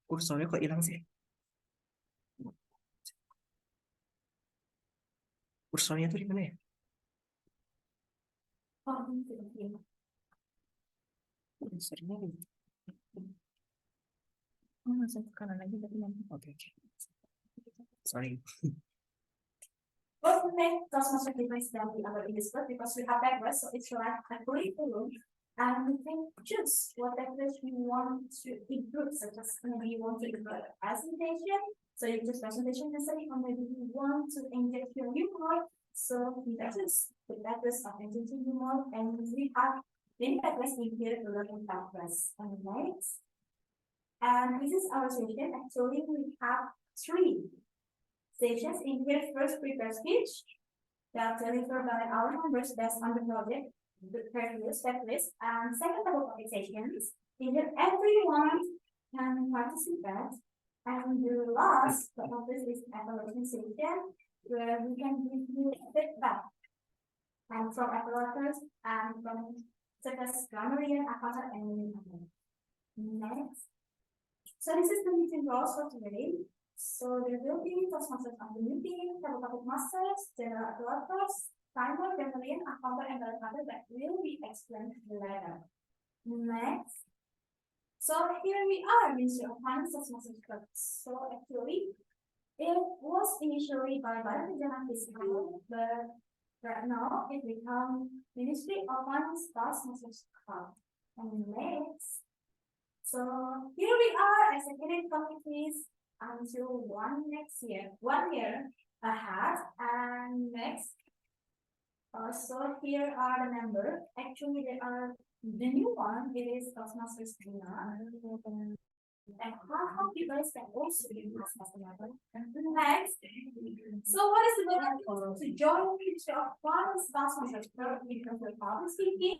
Kursornya kok hilang sih? Kursornya tuh di mana ya? Kursornya masuk ke kanan lagi tapi nanti. Oke. Sorry. What's the main Toastmaster difference that we are in this book? Because we have backward, so it's like a curriculum, and we can choose what language we want to improve, such as maybe you want to improve presentation, so you choose presentation necessary, or maybe you want to inject your humor, so that is the backward of injecting humor, and we have many backwards in here to learn backwards. And next, and this is our session. Actually, we have 3 sessions in here. First, prepare speech that delivered by our members based on the project, the previous checklist, and second level sessions in here everyone can participate. And the last of this is evaluation session where we can give you feedback and from evaluators and from such as grammarian, accountant, and next. So this is the meeting rules for today. So there will be Toastmasters of the meeting, topic masters, general evaluators, timer, grammarian, accountant, and other that will be explained later. Next. So here we are, Ministry of Finance Toastmasters Club. So actually, it was initially by Badan Fiscal, but right now it become Ministry of Finance Toastmasters Club. And next. So here we are, executive committees until 1 year ahead. And next, so here are the members. Actually, they are the new one. It is Toastmasters China. And how you guys can also be Toastmasters. Next, so what is the benefit to join the Ministry of Finance Toastmasters because of public speaking?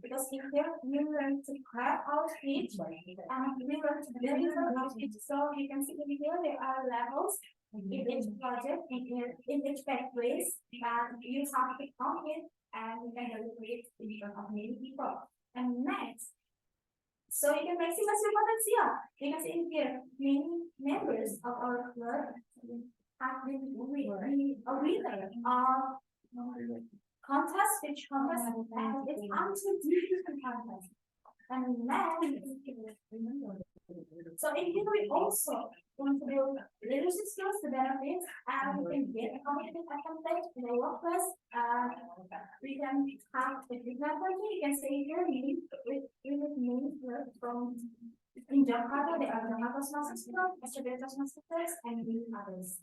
Because in here we learn to craft our speech and we learn to deliver our speech. So you can see in here there are levels in each project, in each pathways, and you have to count it and you can deliver it in front of many people. And next, so you can maximize your potential. You can see in here many members of our club have been a winner of contest, which contest, and it's answer different contest. And then, so in here we also want to build leadership skills, the benefits, and we can get a competitive advantage in the workplace. We can have, if you can say here, we would name from in Jakarta, there are Jakarta Toastmasters, Australia Toastmasters, and many others.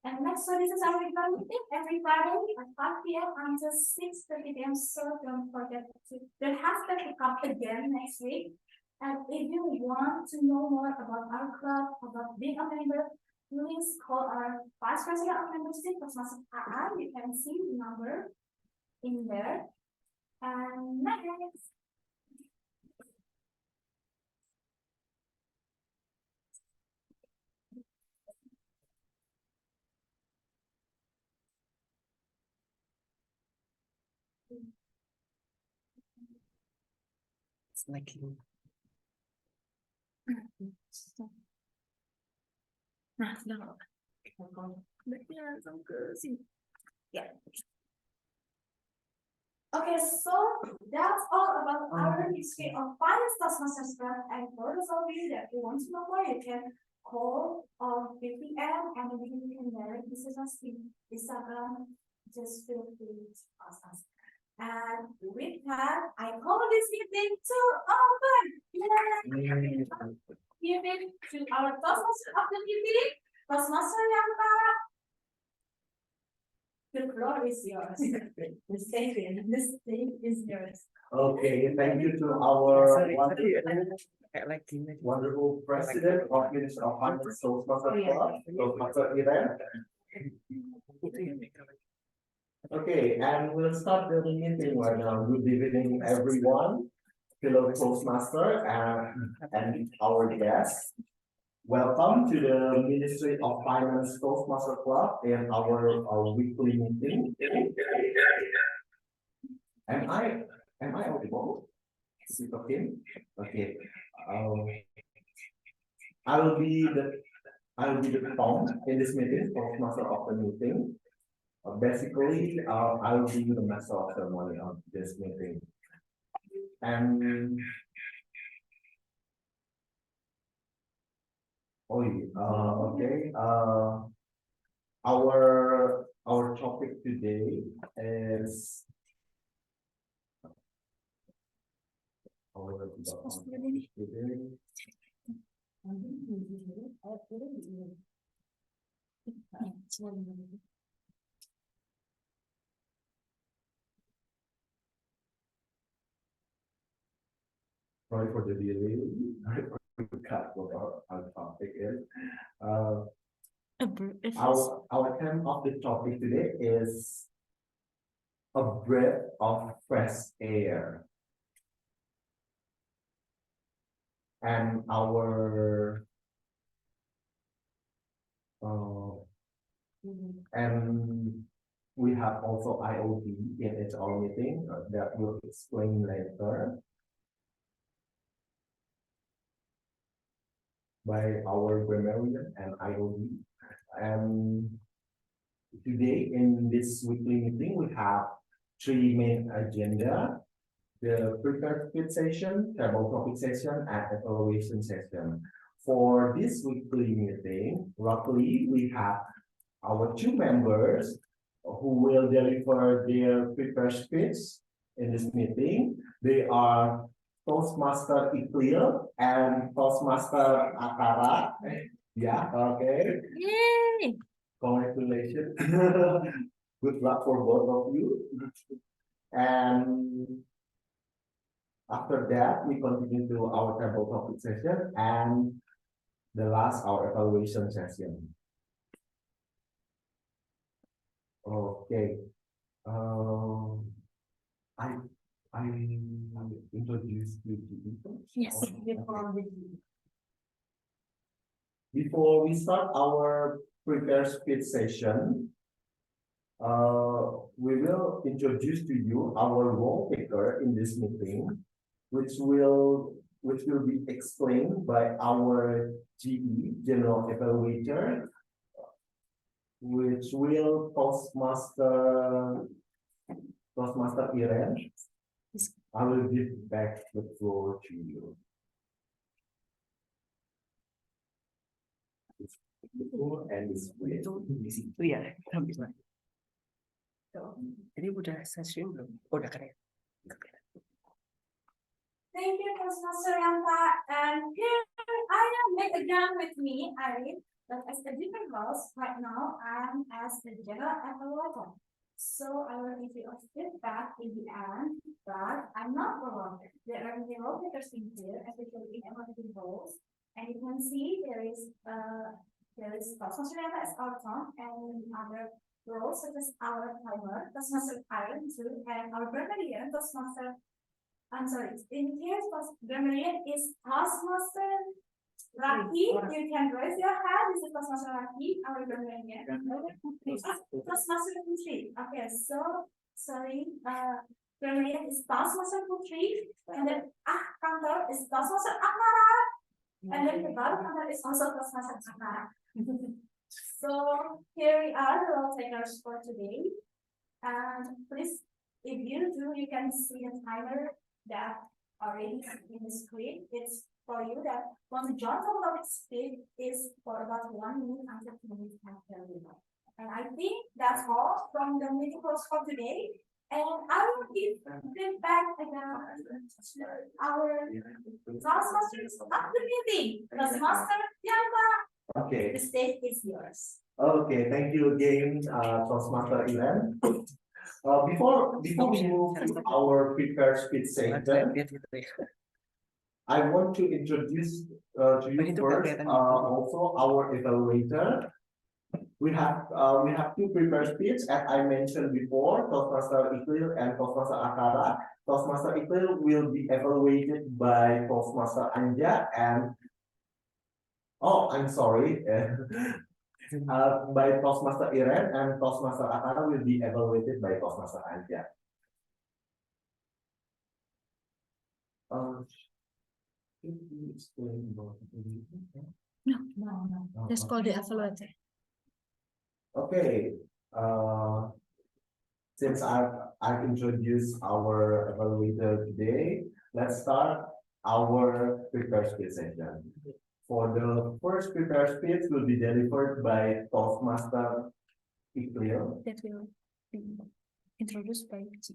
And next, so this is our regular meeting every Friday at 5 p.m. until 6:30 p.m. So don't forget there has to come again next week. And if you want to know more about our club, about being a member, please call our Vice President of Membership, Toastmasters AA. You can see the number in there. And next. It's like you. Nah, sudah. Yeah. Okay, so that's all about our history of Finance Toastmasters Club. And for those of you that want to know more, you can call on 3 p.m. and maybe you can direct message us in Instagram. Just feel free to ask us. And with that, I call this meeting to open. Yay! Give it to our Toastmaster of the meeting, Toastmaster Yanta. The floor is yours. The stage is yours. Okay, thank you to our wonderful president of Ministry of Finance, Toastmasters Club, Toastmaster event. Okay, and we'll start the meeting right now. Good evening, everyone, fellow Toastmaster and our guests. Welcome to the Ministry of Finance Toastmaster Club and our weekly meeting. Am I audible? Is it okay? Okay. I will be the Tom in this meeting, Toastmaster of the meeting. Basically, I will be the master of ceremony of this meeting. And okay. Our topic today is sorry for the delay. I forgot what our topic is. Our theme of the topic today is a breath of fresh air. And and we have also IoT in our meeting that will explain later by our grammarian and IoT. And today in this weekly meeting, we have three main agenda: the prepared speech session, table topic session, and evaluation session. For this weekly meeting, luckily we have our two members who will deliver their prepared speech in this meeting. They are Toastmaster Iqlil and Toastmaster Akara. Yeah, okay. Yay! Congratulations. Good luck for both of you. And after that, we continue to our table topic session and the last our evaluation session. Okay. I introduce you to people. Yes. Before we start our prepared speech session, we will introduce to you our role taker in this meeting, which will be explained by our GE, General Evaluator, which will Toastmaster Iren. I will give back the floor to you. And it's great. Iya, bisa. Jadi udah session belum? Oh, udah keren. Thank you, Toastmaster Yanta. And here I am back again with me, Irene, but as a different roles right now, I am as the general evaluator. So I will give you a feedback in the end, but I'm not alone. There are many role takers in here, especially in evaluating roles. And you can see there is Toastmaster Yanta as our Tom and other roles such as our timer, Toastmaster Iron too, and our grammarian, Toastmaster. I'm sorry, in here, grammarian is Toastmaster Raki. You can raise your hand. This is Toastmaster Raki, our grammarian. Toastmaster Putri. Okay, so sorry, grammarian is Toastmaster Putri, and then kantor is Toastmaster Akmara, and then the bottom kantor is also Toastmaster Akmara. So here we are, the role takers for today. And please, if you do, you can see the timer that already in the screen. It's for you that when the John topic speed is for about 1 minute until 2 minutes after we know. And I think that's all from the meeting host for today. And I will give feedback again our Toastmasters of the meeting. Toastmaster Yanta. Okay. The stage is yours. Okay, thank you again, Toastmaster Iren. Before we move to our prepared speech session, I want to introduce to you first also our evaluator. We have two prepared speech, as I mentioned before, Toastmaster Iqlil and Toastmaster Akara. Toastmaster Iqlil will be evaluated by Toastmaster Anja and I'm sorry. By Toastmaster Iren and Toastmaster Akara will be evaluated by Toastmaster Anja. Should we explain about No. That's called the evaluator. Okay, since I've introduced our evaluator today, let's start our prepare speech session. For the first prepare speech will be delivered by Toastmaster Iqlil. That will be introduced by Chi.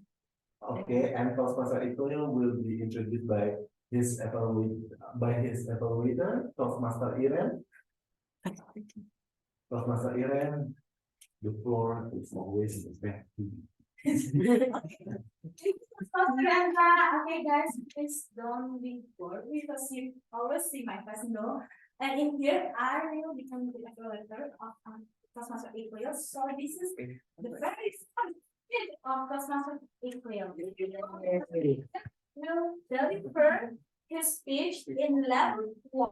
Okay, and Toastmaster Iqlil will be introduced by his evaluator, Toastmaster Iren. Toastmaster Iren, the floor is always back to you. Okay, guys, please don't be bored because you always see my face, no? And in here, I will become the evaluator of Toastmaster April. So this is the very first bit of Toastmaster April. Will deliver his speech in level 1,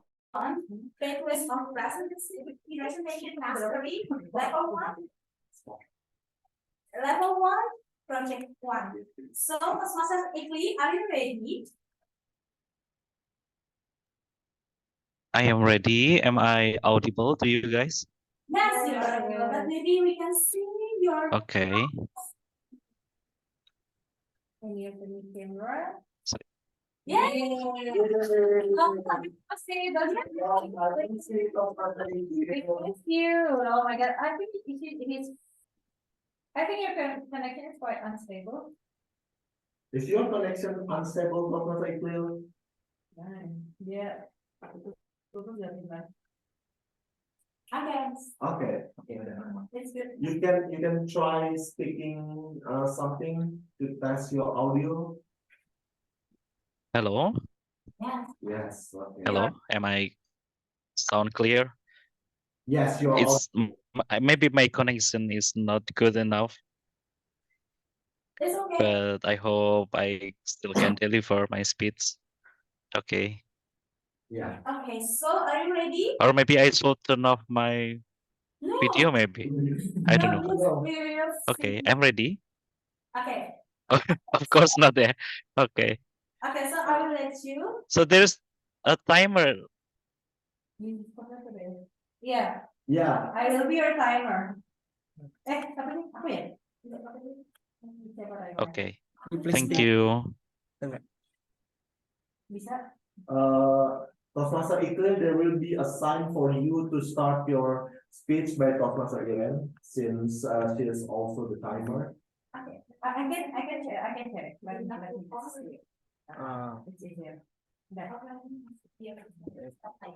Pathways of Presentation Mastery, level 1. Level 1, project 1. So, Toastmaster Ikli, are you ready? I am ready. Am I audible to you guys? Yes, you are ready. But maybe we can see your Okay. and your camera. So- Yay! Thank you. Oh my God, I think I think your connection is quite unstable. Is your connection unstable, Toastmaster Iqlil? Yeah. Okay, Okay, it's good. you can try speaking something to test your audio. Hello? Yes. Yes, okay. Hello? Am I sound clear? Yes, you're It's maybe my connection is not good enough, It's okay. but I hope I still can deliver my speech. Okay. yeah. Okay, so are you ready? Or maybe I should turn off my No. video maybe. I don't know. We will Okay, see. I'm ready. Okay. Of course not there. Okay. Okay, so I will let you. So there's a timer. Yeah, Yeah. I will be your timer. Apa nih? Aku ya? Okay. Please Thank speak. you. Bisa? Toastmaster Iqlil, there will be a sign for you to start your speech by Toastmaster Iren, since she is also the timer. Okay. I can share it. But not let me see it. It's easier. That. Yeah. Okay.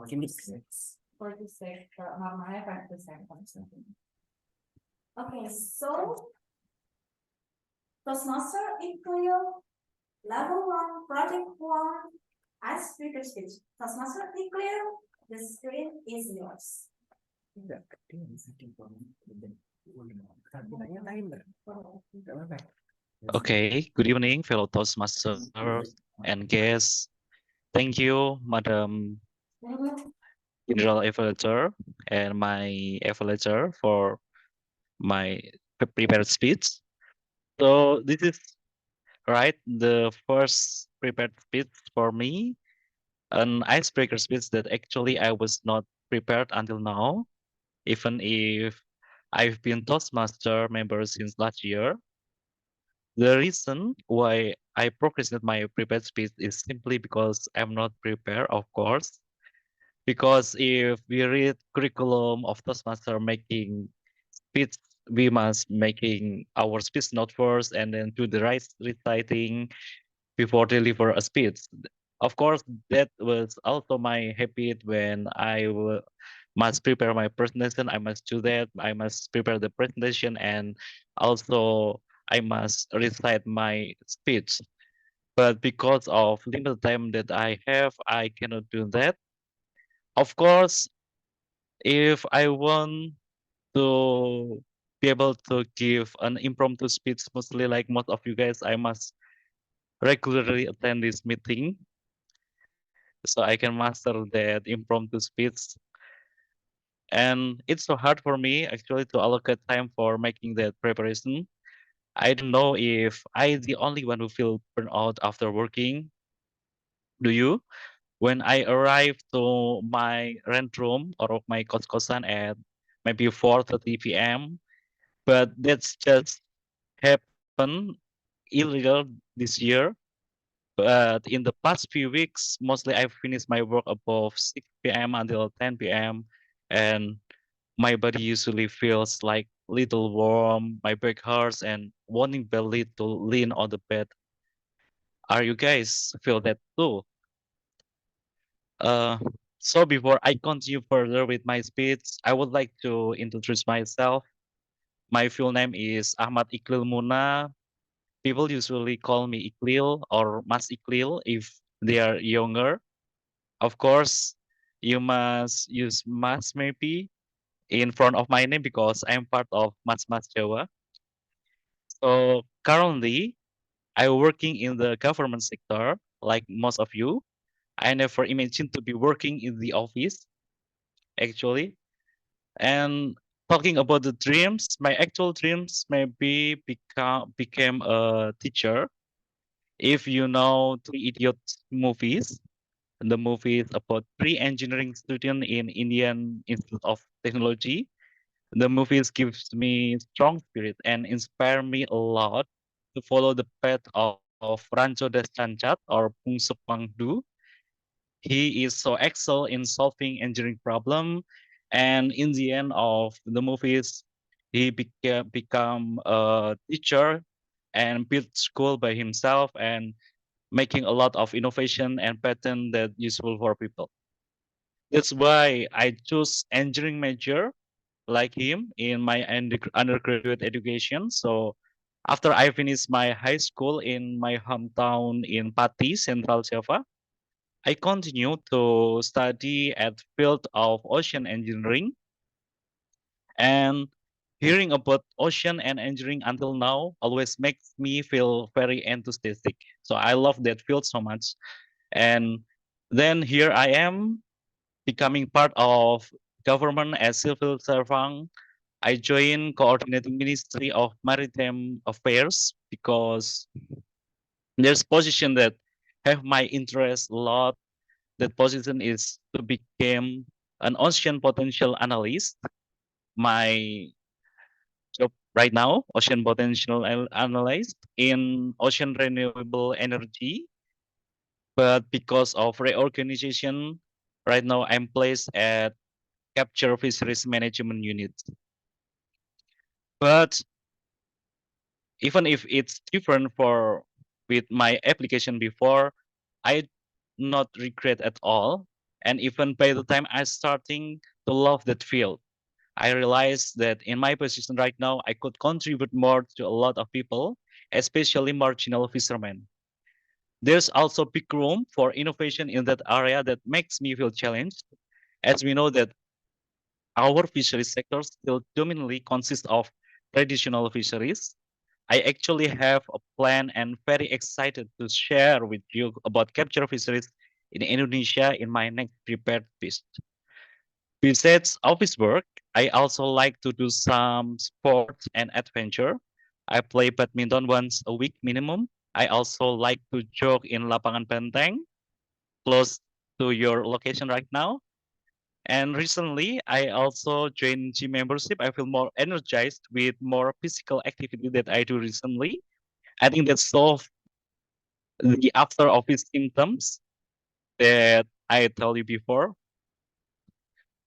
Give me 46, my 5%. Okay, so Toastmaster Iqlil, level 1, project 1, as speaker speech. Toastmaster Iqlil, the screen is yours. Enggak, dia bisa bilangnya timer. Enggak apa-apa. Okay, good evening, fellow Toastmasters and guests. Thank you, Madam General Evaluator and my evaluator for my prepared speech. So this is right, the first prepared speech for me, an icebreaker speech that actually I was not prepared until now, even if I've been Toastmaster member since last year. The reason why I procrastinate my prepared speech is simply because I'm not prepared, of course. Because if we read curriculum of Toastmaster making speech, we must making our speech note first and then do the right reciting before deliver a speech. Of course, that was also my habit when must prepare my presentation. I must do that. I must prepare the presentation and also I must recite my speech. But because of limited time that I have, I cannot do that. Of course, if I want to be able to give an impromptu speech mostly like most of you guys, I must regularly attend this meeting so I can master that impromptu speech. And it's so hard for me actually to allocate time for making that preparation. I don't know if I the only one who feel burnt out after working. Do you? when I arrived to my rent room or my kos-kosan at maybe 4:30 p.m. But that's just happened illegal this year. But in the past few weeks, mostly I finished my work above 6 p.m. until 10 p.m. And my body usually feels like little warm, my back hurts and wanting barely to lean on the bed. Are you guys feel that too? Uh, so before I continue further with my speech, I would like to introduce myself. My full name is Ahmad Iqlil Muna. People usually call me Iqlil or Mas Iqlil if they are younger. Of course, you must use Mas maybe in front of my name because I'm part of Mas Jawa. So currently, I'm working in the government sector, like most of you. I never imagined to be working in the office, actually. And talking about the dreams, my actual dreams maybe became a teacher. If you know Three Idiots movies, the movie is about three engineering students in Indian Institute of Technology. The movies gives me strong spirit and inspire me a lot to follow the path of Rancho Das Chancat or Pungsuk Pangdu. He is so excel in solving engineering problem, and in the end of the movies, he become a teacher and built school by himself and making a lot of innovation and pattern that useful for people. That's why I choose engineering major like him in my undergraduate education. So after I finished my high school in my hometown in Pati, Central Java, I continue to study at field of ocean engineering, and hearing about ocean and engineering until now always makes me feel very enthusiastic. So I love that field so much. And then here I am becoming part of government as civil servant. I joined coordinating Ministry of Maritime Affairs because there's position that have my interest a lot. That position is to become an ocean potential analyst. My job right now, ocean potential analyst in ocean renewable energy. But because of reorganization, right now I'm placed at capture fisheries management unit. But even if it's different for with my application before, I not regret at all. And even by the time I starting to love that field, I realized that in my position right now, I could contribute more to a lot of people, especially marginal fishermen. There's also big room for innovation in that area that makes me feel challenged, as we know that our fisheries sector still dominantly consists of traditional fisheries. I actually have a plan and very excited to share with you about capture fisheries in Indonesia in my next prepared piece. Besides office work, I also like to do some sports and adventure. I play badminton once a week minimum. I also like to jog in Lapangan Benteng, close to your location right now. And recently, I also joined gym membership. I feel more energized with more physical activity that I do recently. I think that solved the after office symptoms that I told you before.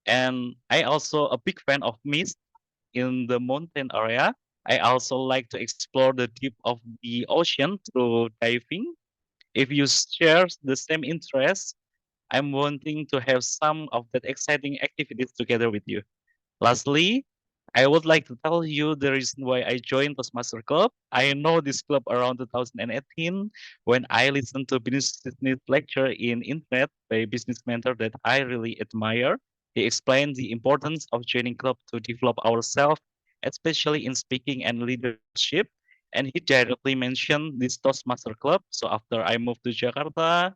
And I also a big fan of mist in the mountain area. I also like to explore the deep of the ocean through diving. If you share the same interest, I'm wanting to have some of that exciting activities together with you. Lastly, I would like to tell you the reason why I joined Toastmaster Club. I know this club around 2018 when I listened to business lecture in internet by business mentor that I really admire. He explained the importance of joining club to develop ourselves, especially in speaking and leadership. And he directly mentioned this Toastmaster Club. So after I moved to Jakarta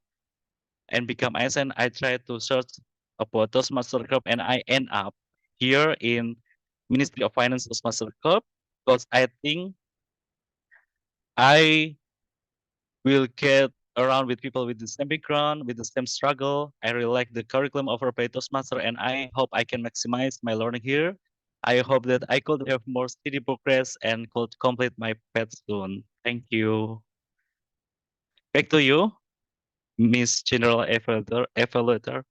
and become ASN, I tried to search about Toastmaster Club and I end up here in Ministry of Finance Toastmaster Club because I think I will get around with people with the same background, with the same struggle. I really like the curriculum offered by Toastmaster, and I hope I can maximize my learning here. I hope that I could have more steady progress and could complete my path soon. Thank you. Back to you, Miss General Evaluator.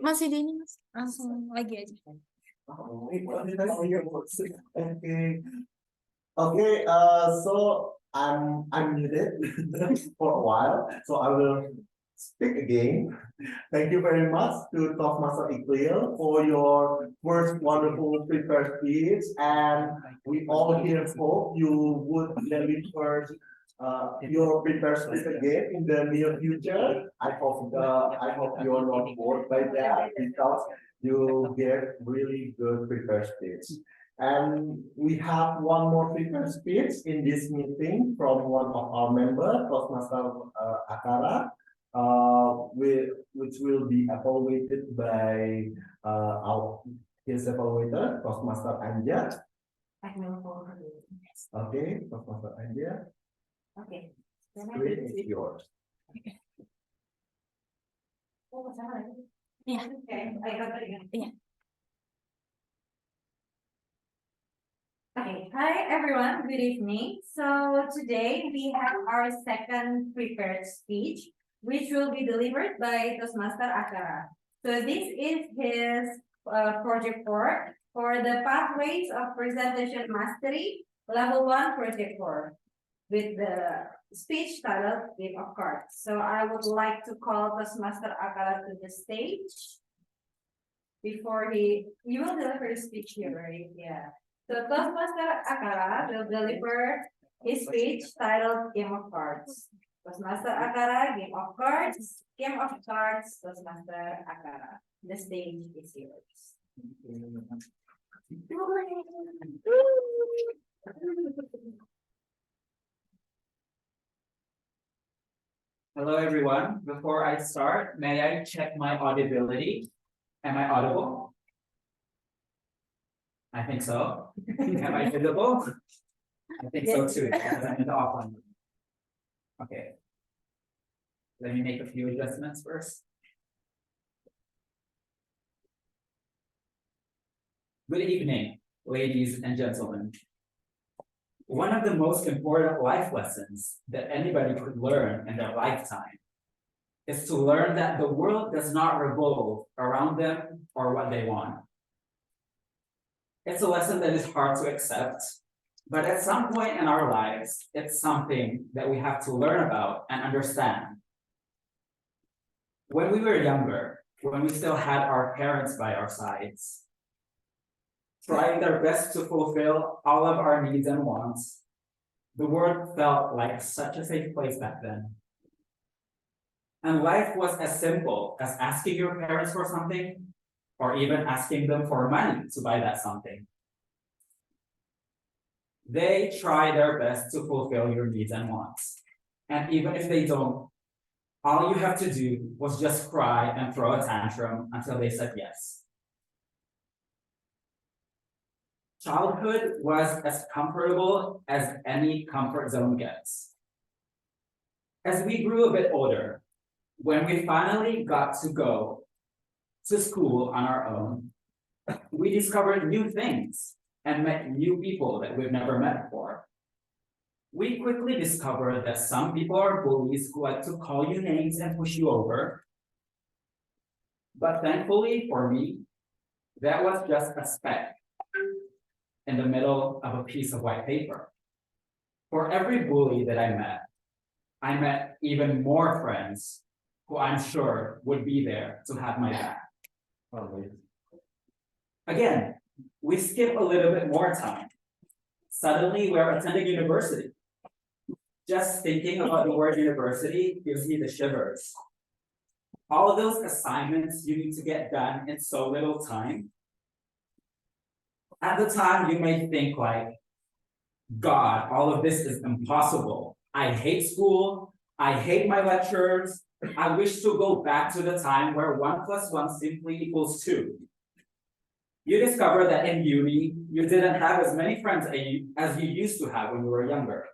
Masih di ini mas, langsung lagi aja. Okay, so I'm muted for a while, so I will speak again. Thank you very much to Toastmaster Iqbal for your first wonderful prepared speech, and we all here hope you would deliver your prepared speech again in the near future. I hope you are not bored by that because you get really good prepared speech. And we have one more prepared speech in this meeting from one of our members, Toastmaster Akara, which will be evaluated by his evaluator, Toastmaster Anja. I will forward it. Okay, Toastmaster Anja, Okay. screen is yours. Oh, sorry. Yeah. Okay, I got it again. Yeah. Okay, hi everyone, good evening. So today we have our second prepared speech, which will be delivered by Toastmaster Akara. So this is his project work for the pathways of presentation mastery, level 1 project work, with the speech titled Game of Cards. So I would like to call Toastmaster Akara to the stage before you will deliver the speech here, right? Yeah. So Toastmaster Akara will deliver his speech titled Game of Cards. Toastmaster Akara, Game of Cards, Game of Cards, Toastmaster Akara. The stage is yours. Hello, everyone. Before I start, may I check my audibility? Am I audible? I think so. Am I visible? I think so too, because I'm in the offline room. Okay. Let me make a few adjustments first. Good evening, ladies and gentlemen. One of the most important life lessons that anybody could learn in their lifetime is to learn that the world does not revolve around them or what they want. It's a lesson that is hard to accept, but at some point in our lives, it's something that we have to learn about and understand. When we were younger, when we still had our parents by our sides, trying their best to fulfill all of our needs and wants, the world felt like such a safe place back then. And life was as simple as asking your parents for something, or even asking them for money to buy that something. They try their best to fulfill your needs and wants. And even if they don't, all you have to do was just cry and throw a tantrum until they said yes. Childhood was as comfortable as any comfort zone gets. As we grew a bit older, when we finally got to go to school on our own, we discovered new things and met new people that we've never met before. We quickly discovered that some people are bullies who like to call you names and push you over. But thankfully for me, that was just a speck in the middle of a piece of white paper. For every bully that I met even more friends who I'm sure would be there to have my back. Again, we skip a little bit more time. Suddenly, we're attending university. Just thinking about the word university gives me the shivers. All of those assignments you need to get done in so little time. At the time, you may think like, God, all of this is impossible. I hate school. I hate my lectures. I wish to go back to the time where 1 + 1 simply equals 2. You discover that in uni, you didn't have as many friends as you used to have when you were younger.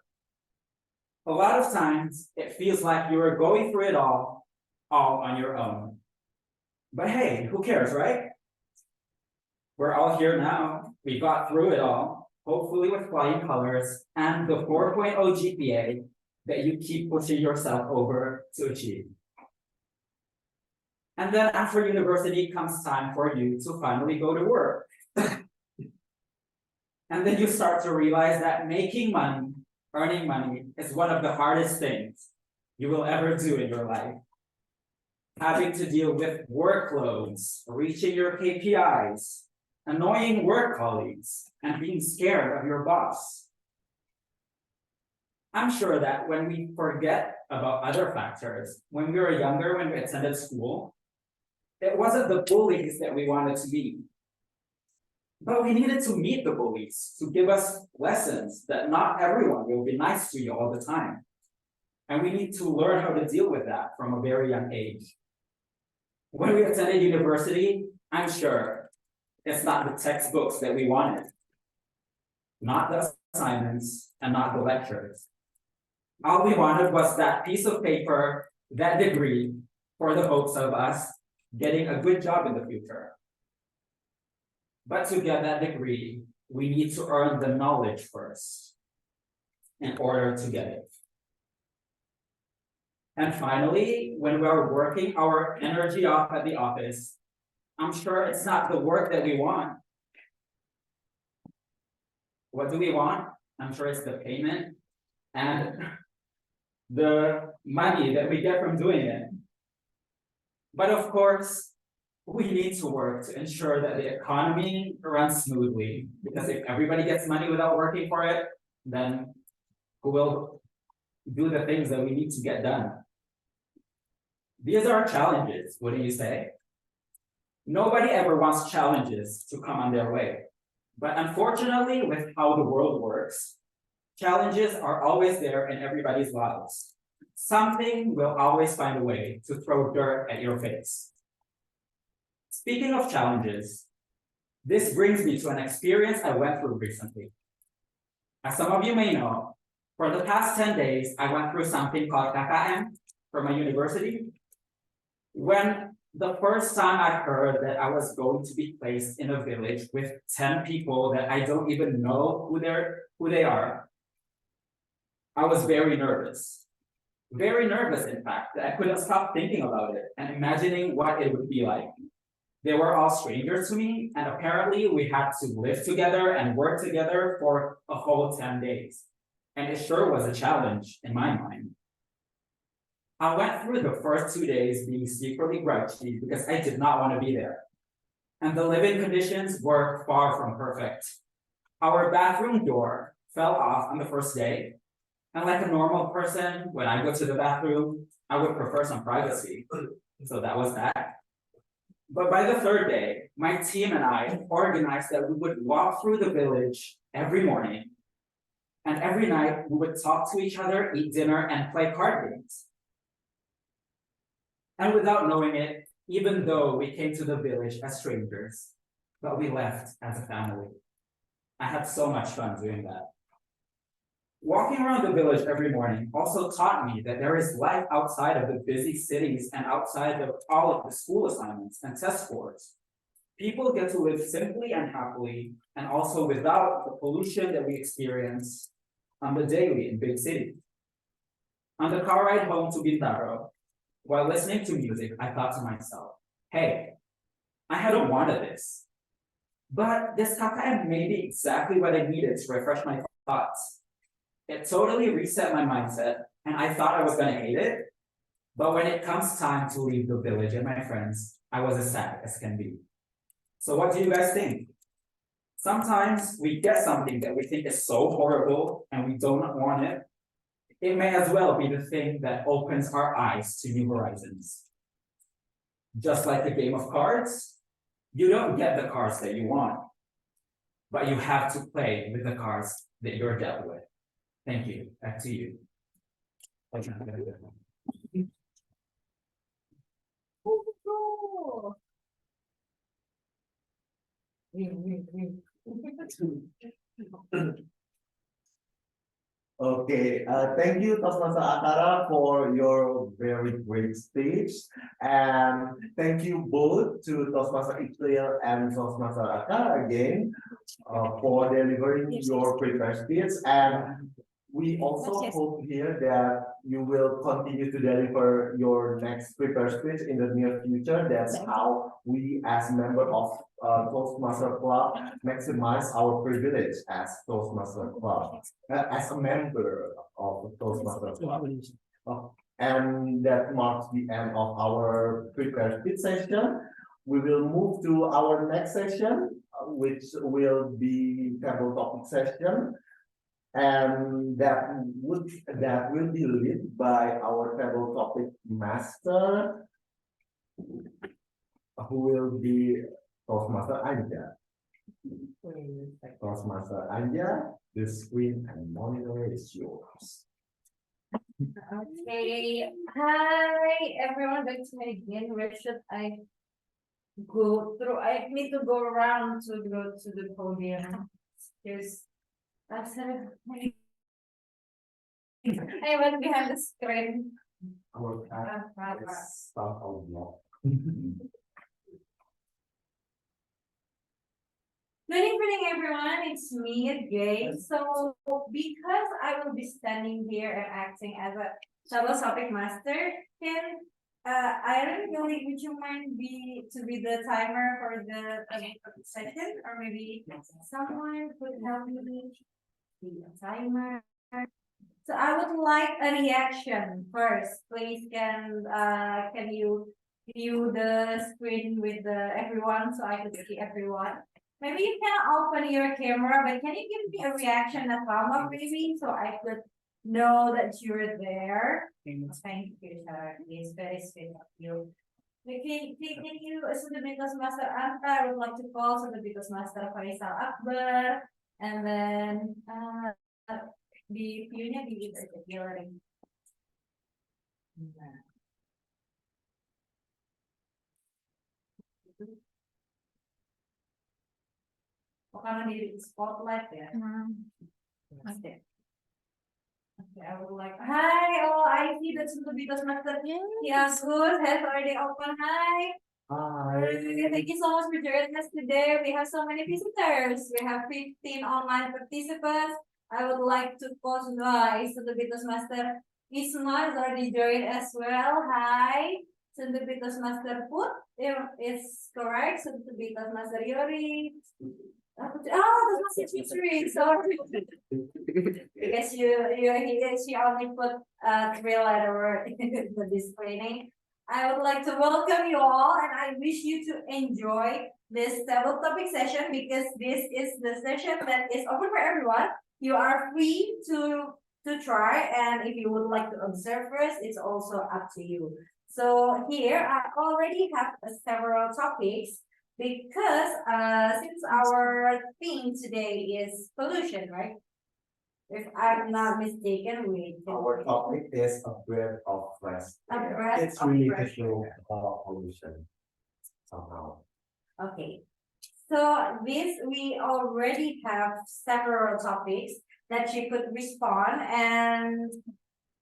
A lot of times, it feels like you are going through it all on your own. But hey, who cares, right? We're all here now. We got through it all, hopefully with flying colors and the 4.0 GPA that you keep pushing yourself over to achieve. And then after university comes time for you to finally go to work. And then you start to realize that making money, earning money is one of the hardest things you will ever do in your life. Having to deal with workloads, reaching your KPIs, annoying work colleagues, and being scared of your boss. I'm sure that when we forget about other factors, when we were younger, when we attended school, it wasn't the bullies that we wanted to be. But we needed to meet the bullies to give us lessons that not everyone will be nice to you all the time. And we need to learn how to deal with that from a very young age. When we attended university, I'm sure it's not the textbooks that we wanted, not the assignments, and not the lectures. All we wanted was that piece of paper, that degree, for the hopes of us getting a good job in the future. But to get that degree, we need to earn the knowledge first in order to get it. And finally, when we're working our energy off at the office, I'm sure it's not the work that we want. What do we want? I'm sure it's the payment and the money that we get from doing it. But of course, we need to work to ensure that the economy runs smoothly, because if everybody gets money without working for it, then who will do the things that we need to get done? These are challenges, wouldn't you say? Nobody ever wants challenges to come on their way. But unfortunately, with how the world works, challenges are always there in everybody's lives. Something will always find a way to throw dirt at your face. Speaking of challenges, this brings me to an experience I went through recently. As some of you may know, for the past 10 days, I went through something called KKM for my university. When the first time I heard that I was going to be placed in a village with 10 people that I don't even know who they are, I was very nervous. Very nervous, in fact, that I couldn't stop thinking about it and imagining what it would be like. They were all strangers to me, and apparently we had to live together and work together for a whole 10 days. And it sure was a challenge in my mind. I went through the first 2 days being secretly grouchy because I did not want to be there. And the living conditions were far from perfect. Our bathroom door fell off on the first day. And like a normal person, when I go to the bathroom, I would prefer some privacy. So that was that. But by the third day, my team and I organized that we would walk through the village every morning. And every night we would talk to each other, eat dinner, and play card games. And without knowing it, even though we came to the village as strangers, but we left as a family. I had so much fun doing that. Walking around the village every morning also taught me that there is life outside of the busy cities and outside of all of the school assignments and test scores. People get to live simply and happily, and also without the pollution that we experience on the daily in big cities. On the car ride home to Bintaro, while listening to music, I thought to myself, hey, I hadn't wanted this, but this KKM may be exactly what I needed to refresh my thoughts. It totally reset my mindset, and I thought I was gonna hate it, but when it comes time to leave the village and my friends, I was as sad as can be. So what do you guys think? Sometimes we get something that we think is so horrible and we do not want it. It may as well be the thing that opens our eyes to new horizons. Just like a game of cards, you don't get the cards that you want, but you have to play with the cards that you're dealt with. Thank you. Back to you. Okay, thank you, Toastmaster Akara, for your very great speech. And thank you both to Toastmaster Iqbal and Toastmaster Akara again for delivering your prepared speech. And we also Yes. hope here that you will continue to deliver your next prepared speech in the near future. That's how we, as member of Toastmaster Club, maximize our privilege as Toastmaster Club, as a member of the Toastmaster Club. And that marks the end of our prepared speech session. We will move to our next session, which will be table topic session. And that will be led by our table topic master, who will be Toastmaster Anja. Toastmaster Anja, the screen and monitor is yours. Okay, hi everyone, back to me again. Where should I go through? I need to go around to go to the podium. There's I went behind the screen. Our app is start our blog. Good evening, everyone. It's me again. So, because I will be standing here and acting as a table topic master, can I don't know, would you mind to be the timer for the session, or maybe someone could help me be a timer? So I would like a reaction first. Please, can you view the screen with everyone so I could see everyone? Maybe you can open your camera, but can you give me a reaction, a thumb up maybe, so I could know that you're there? Thank you, sir. It's very sweet of you. Can you, as the Toastmaster Anta, I would like to call so the Toastmaster Faisal Akbar, and then di view-nya di gallery. Nah. Oh, karena di spotlight ya. Okay. Okay, I would like. Hi, oh, I see that's the Toastmaster. Yeah, good. Has already open. Hi. Hi. Thank you so much for joining us today. We have so many visitors. We have 15 online participants. I would like to pause guys to the Toastmaster. Isma has already joined as well. Hi. So the Toastmaster Put is correct. So the Toastmaster Yori. Oh, that's not featuring. Sorry. Because she only put 3-letter word in the display name. I would like to welcome you all, and I wish you to enjoy this table topic session, because this is the session that is open for everyone. You are free to try, and if you would like to observe first, it's also up to you. So here I already have several topics, because since our theme today is pollution, right? If I'm not mistaken, Our topic is a breath of fresh air. It's really to show pollution somehow. Okay, so we already have several topics that you could respond, and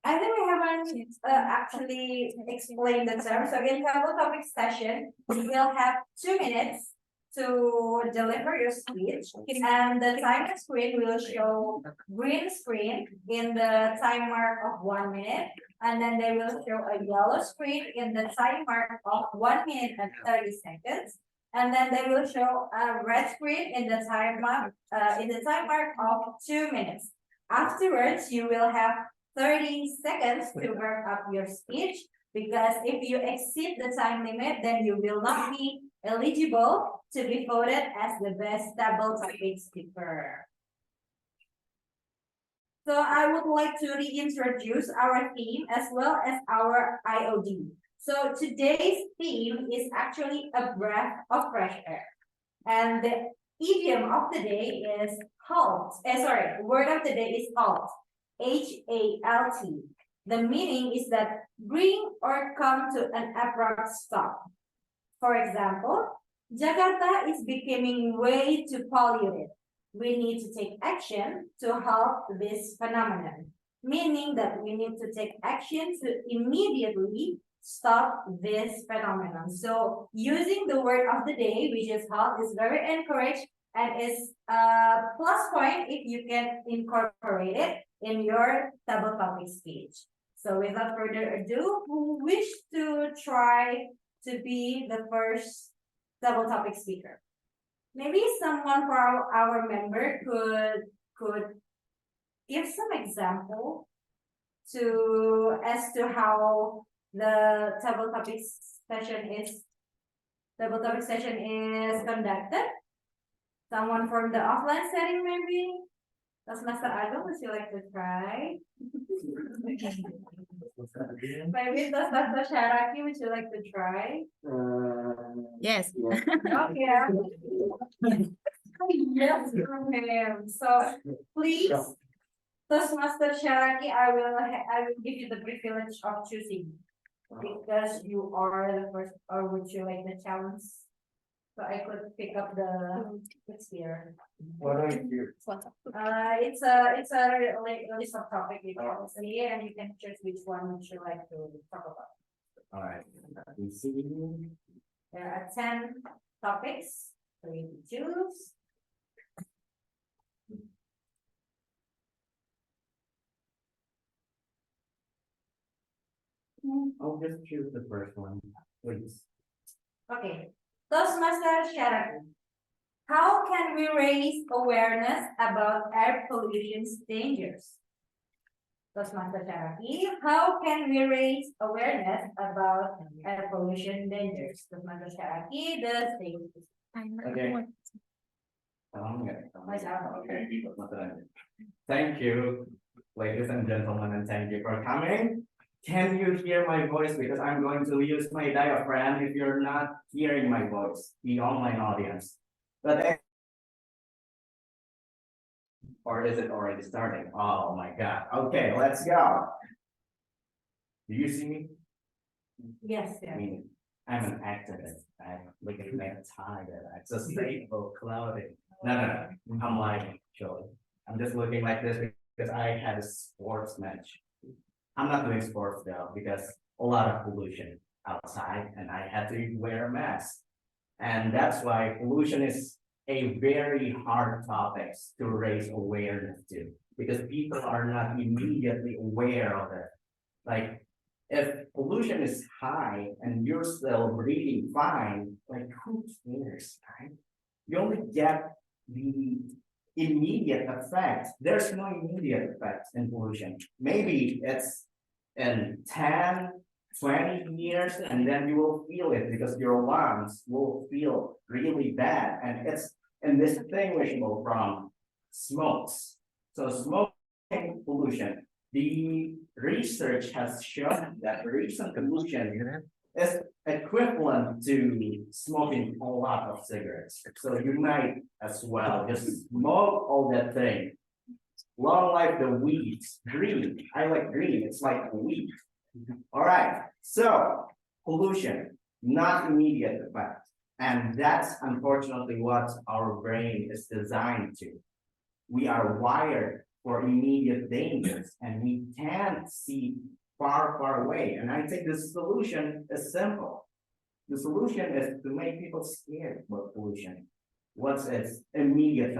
I think we haven't actually explained the term. So in table topic session, we will have 2 minutes to deliver your speech, and the timer screen will show green screen in the time mark of 1 minute, and then they will show a yellow screen in the time mark of 1 minute and 30 seconds, and then they will show a red screen in the time mark of 2 minutes. Afterwards, you will have 30 seconds to wrap up your speech, because if you exceed the time limit, then you will not be eligible to be voted as the best table topic speaker. So I would like to reintroduce our theme as well as our IOD. So today's theme is actually a breath of fresh air. And the idiom of the day is halt. Word of the day is halt. HALT. The meaning is that bring or come to an abrupt stop. For example, Jakarta is becoming way too polluted. We need to take action to halt this phenomenon, meaning that we need to take action to immediately stop this phenomenon. So using the word of the day, which is halt, is very encouraged and is a plus point if you can incorporate it in your table topic speech. So without further ado, who wish to try to be the first table topic speaker? Maybe someone for our member could give some example as to how the table topic session is conducted. Someone from the offline setting, maybe. Toastmaster Adam, would you like to try? Maybe Toastmaster Sharaki, would you like to try? Yes. Okay. Yes, okay. So please, Toastmaster Sharaki, I will give you the privilege of choosing because you are the first, or would you like the challenge? So I could pick up the here. What are you? It's a list of topic here, and you can choose which one would you like to talk about. All right. Let me see. There are 10 topics for you to choose. I'll just choose the first one, please. Okay, Toastmaster Sharaki. How can we raise awareness about air pollution's dangers? Toastmaster Sharaki, how can we raise awareness about air pollution dangers? Toastmaster Sharaki, the stage. Okay. Thank you, ladies and gentlemen, and thank you for coming. Can you hear my voice? Because I'm going to use my diaphragm if you're not hearing my voice, the online audience. But or is it already starting? Oh my God. Okay, let's go. Do you see me? Yes, I mean, I'm an activist. I'm looking at tired. It's a stable clothing. No. I'm lying, actually. I'm just looking like this because I had a sports match. I'm not doing sports though, because a lot of pollution outside and I had to wear a mask. And that's why pollution is a very hard topic to raise awareness to, because people are not immediately aware of it. Like, if pollution is high and you're still breathing fine, like who cares, right? You only get the immediate effect. There's no immediate effect in pollution. Maybe it's in 10, 20 years, and then you will feel it because your lungs will feel really bad. And it's indistinguishable from smokes. So smoking pollution, the research has shown that recent pollution is equivalent to smoking a lot of cigarettes. So you might as well just smoke all that thing. Long life the weed, green. I like green, it's like a weed. All right, so pollution, not immediate effect. And that's unfortunately what our brain is designed to. We are wired for immediate dangers and we can't see far, far away. And I think the solution is simple. The solution is to make people scared about pollution. What's its immediate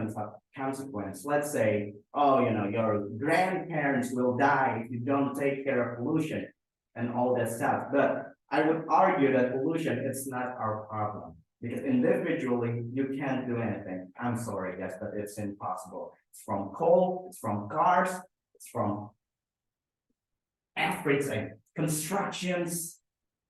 consequence? Let's say, oh, your grandparents will die if you don't take care of pollution and all that stuff. But I would argue that pollution is not our problem because individually you can't do anything. I'm sorry, guys, but it's impossible. It's from coal, it's from cars, it's from everything, constructions.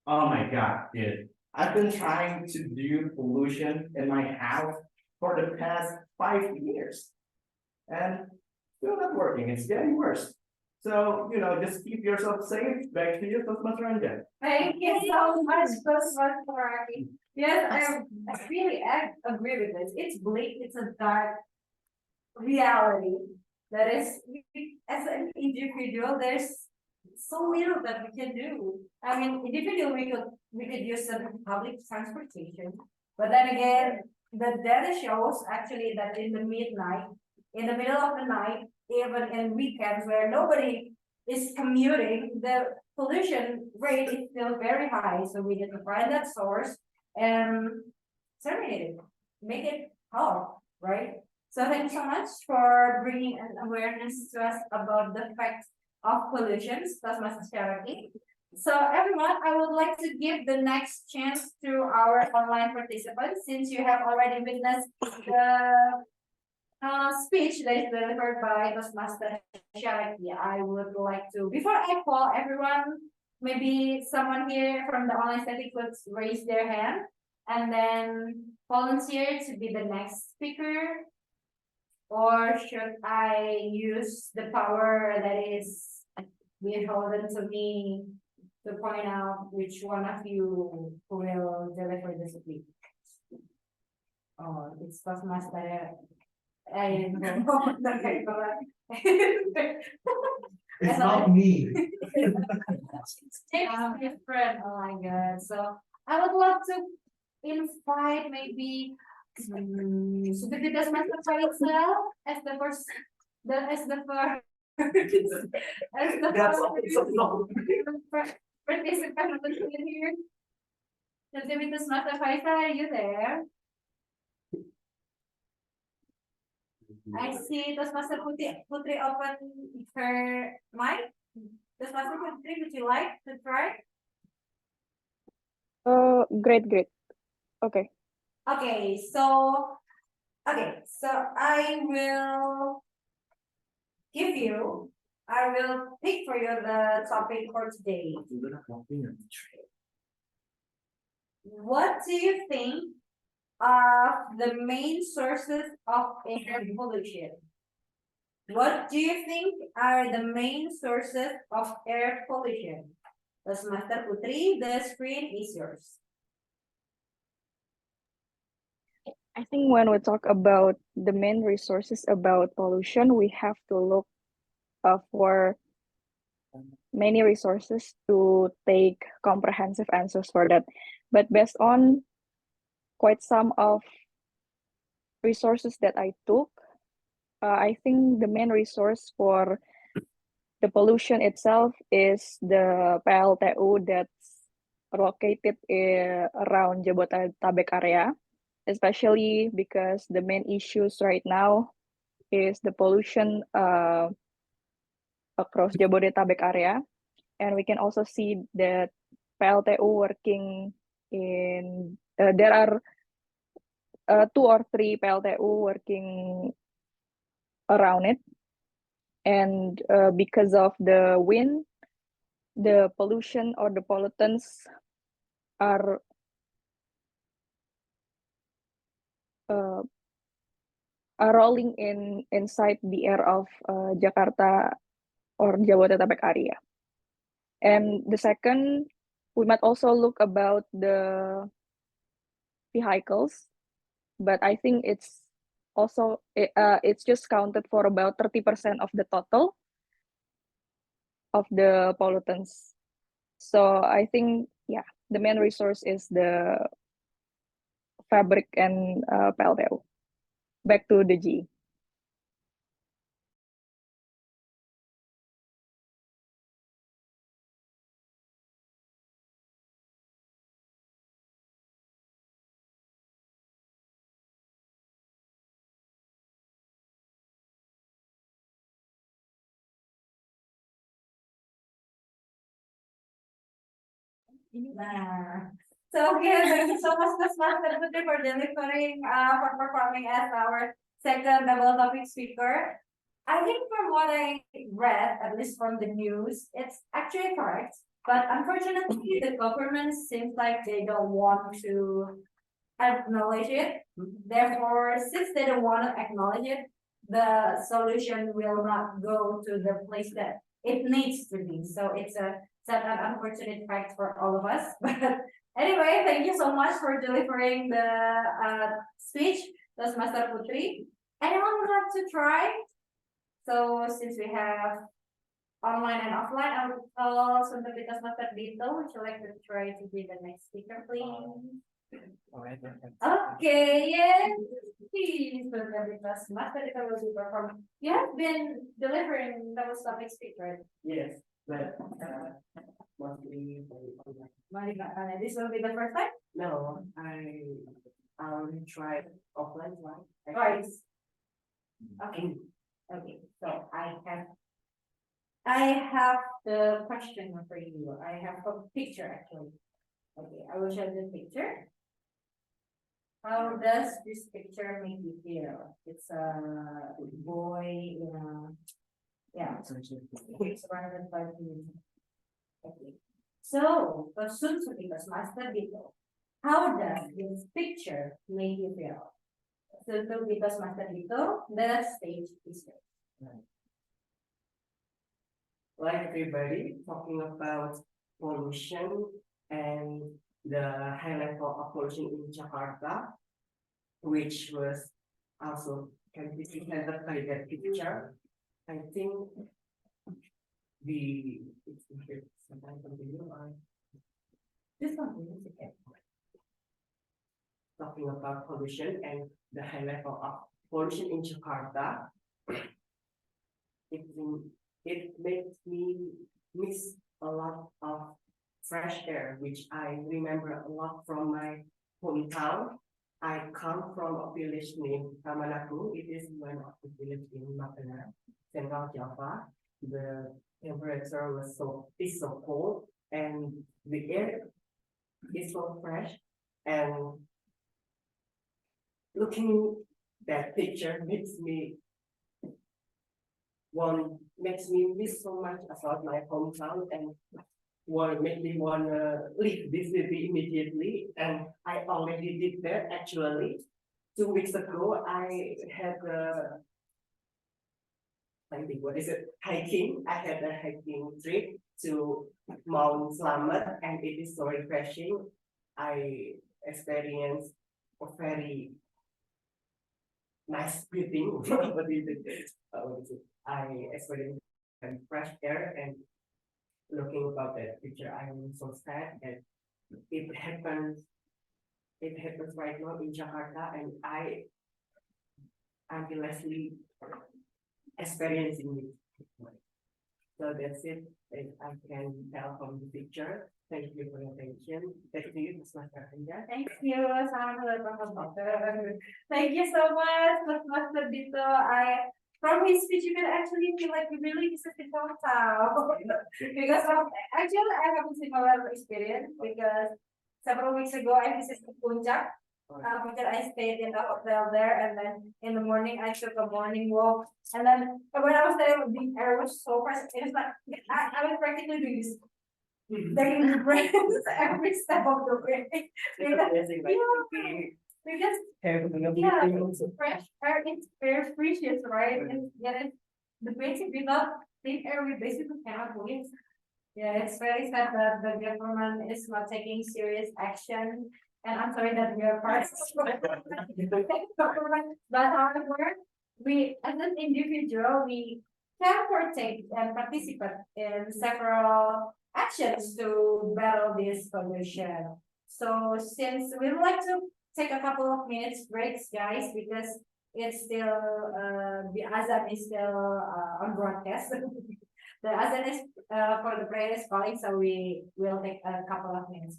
Oh my God, dude. I've been trying to do pollution in my house for the past 5 years. And still not working, it's getting worse. So, just keep yourself safe. Back to you, Toastmaster Anja. Thank you so much, for Yes, I really agree with this. It's bleak, it's a dark reality. That is, as an individual, there's so little that we can do. I mean, individual, we could use the public transportation. But then again, the data shows actually that in the middle of the night, even in weekends where nobody is commuting, the pollution rate is still very high. So we need to find that source and terminate it, make it help, right? So thank you so much for bringing an awareness to us about the effects of pollution, Toastmasters charity. So everyone, I would like to give the next chance to our online participants, since you have already witnessed the speech that is delivered by Toastmaster Charity. I would like to, before I call everyone, maybe someone here from the online setting could raise their hand and then volunteer to be the next speaker. Or should I use the power that is beholden to me to point out which one of you will deliver the speech? Oh, it's Toastmaster. I don't know. Okay, go ahead. It's not me. It's different. Oh my god. So I would love to invite maybe Seperti Toastmaster Faisal as the first as the first participant of the here. Seperti Toastmaster Faisal, are you there? I see Toastmaster Putri open her mic. Toastmaster Putri, would you like to try? Great. Okay. Okay, so I will pick for you the topic for today. What do you think are the main sources of air pollution? What do you think are the main sources of air pollution? Toastmaster Putri, the screen is yours. I think when we talk about the main resources about pollution, we have to look for many resources to take comprehensive answers for that. But based on quite some of resources that I took, I think the main resource for the pollution itself is the PLTU that's located around Jabodetabek area, especially because the main issues right now is the pollution across Jabodetabek area. And we can also see that PLTU working in, there are 2 or 3 PLTU working around it. And because of the wind, the pollution or the pollutants are rolling inside the air of Jakarta or Jabodetabek area. And the second, we might also look about the vehicles, but I think it's also it's just counted for about 30% of the total of the pollutants. So I think, yeah, the main resource is the fabric and PLTU. Back to the G. Nah. So again, thank you so much, Toastmaster Putri, for delivering, for performing as our second double topic speaker. I think from what I read, at least from the news, it's actually correct. But unfortunately, the government seems like they don't want to acknowledge it. Therefore, since they don't want to acknowledge it, the solution will not go to the place that it needs to be. So it's a such an unfortunate fact for all of us. But anyway, thank you so much for delivering the speech, Toastmaster Putri. Anyone would like to try? So since we have online and offline, I would call Sunter Toastmaster Dito. Would you like to try to be the next speaker, please? Okay, yes, please, Sunter Toastmaster Dito will be performing. You have been delivering double topic speech, right? Yes, but mostly This will be the first time? no, I already tried offline one. Right. Okay, okay, so I have the question for you. I have a picture actually. Okay, I will show the picture. How does this picture make you feel? It's a boy in a, yeah, it's 105 minutes. Okay, so, soon to because Master Dito, how does this picture make you feel? So, because Master Dito, the stage is yours. Like everybody talking about pollution and the high level of pollution in Jakarta, which was also can be presented by that picture. I think sometimes continue on This one is okay. talking about pollution and the high level of pollution in Jakarta. It makes me miss a lot of fresh air, which I remember a lot from my hometown. I come from a village named Tamanaku. It is one of the villages in Makassar, Central Java. The temperature is so cold, and the air is so fresh. And looking that picture makes me miss so much about my hometown and make me wanna leave this city immediately. And I already did that actually. 2 weeks ago, I had hiking. I had a hiking trip to Mount Slamet, and it is so refreshing. I experienced a very nice breathing. What is it? I experienced fresh air, and looking about that picture, I'm so sad that it happens. It happens right now in Jakarta, and I'm lessly experiencing it. So that's it. I can tell from the picture. Thank you for your attention. Thank you, Ms. Master. Thank you, Thank you so much, Master Dito. From his speech, you can actually feel like he really is a town. Because actually, I have a similar experience because several weeks ago, I visited Puncak. Because I stayed in the hotel there, and then in the morning I took a morning walk, and then when I was there, the air was so fresh. It was like I was practically doing this, taking the breaths every step of the way. Because it's fresh air, it's very precious, right? And yet the basic without clean air, we basically cannot live. Yeah, it's very sad that the government is not taking serious action. And I'm sorry that we are part of the government, but however, we as an individual, we can partake and participate in several actions to battle this pollution. So since we would like to take a couple of minutes breaks, guys, because it's still the azan is still on broadcast. The azan is for the prayer is calling, so we will take a couple of minutes.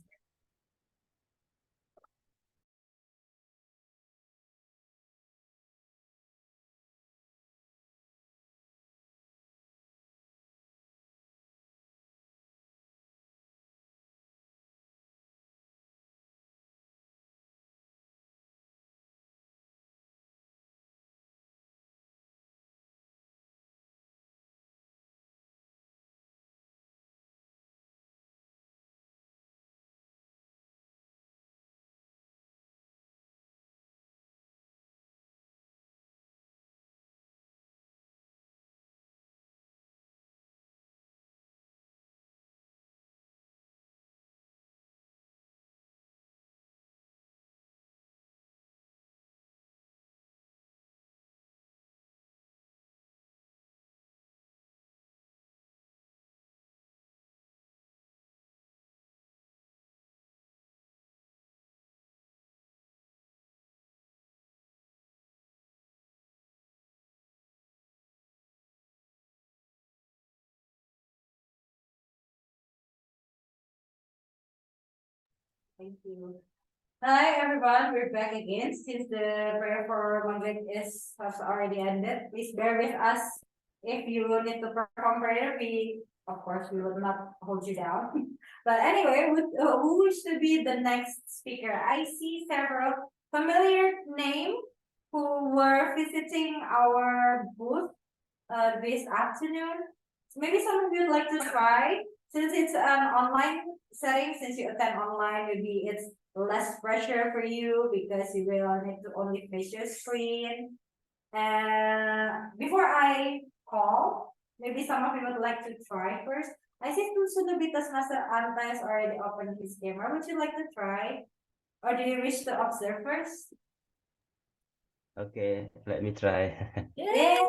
Thank you. Hi, everyone. We're back again since the prayer for Maghrib has already ended. Please bear with us. If you need to perform prayer, of course, we will not hold you down. But anyway, who is to be the next speaker? I see several familiar names who were visiting our booth this afternoon. Maybe some of you would like to try, since it's an online setting, since you attend online, maybe it's less pressure for you because you will need to only face your screen. And before I call, maybe some of you would like to try first. I see Susunubitas Master Anta has already opened his camera. Would you like to try? Or do you wish to observe first? Okay, let me try. Yay!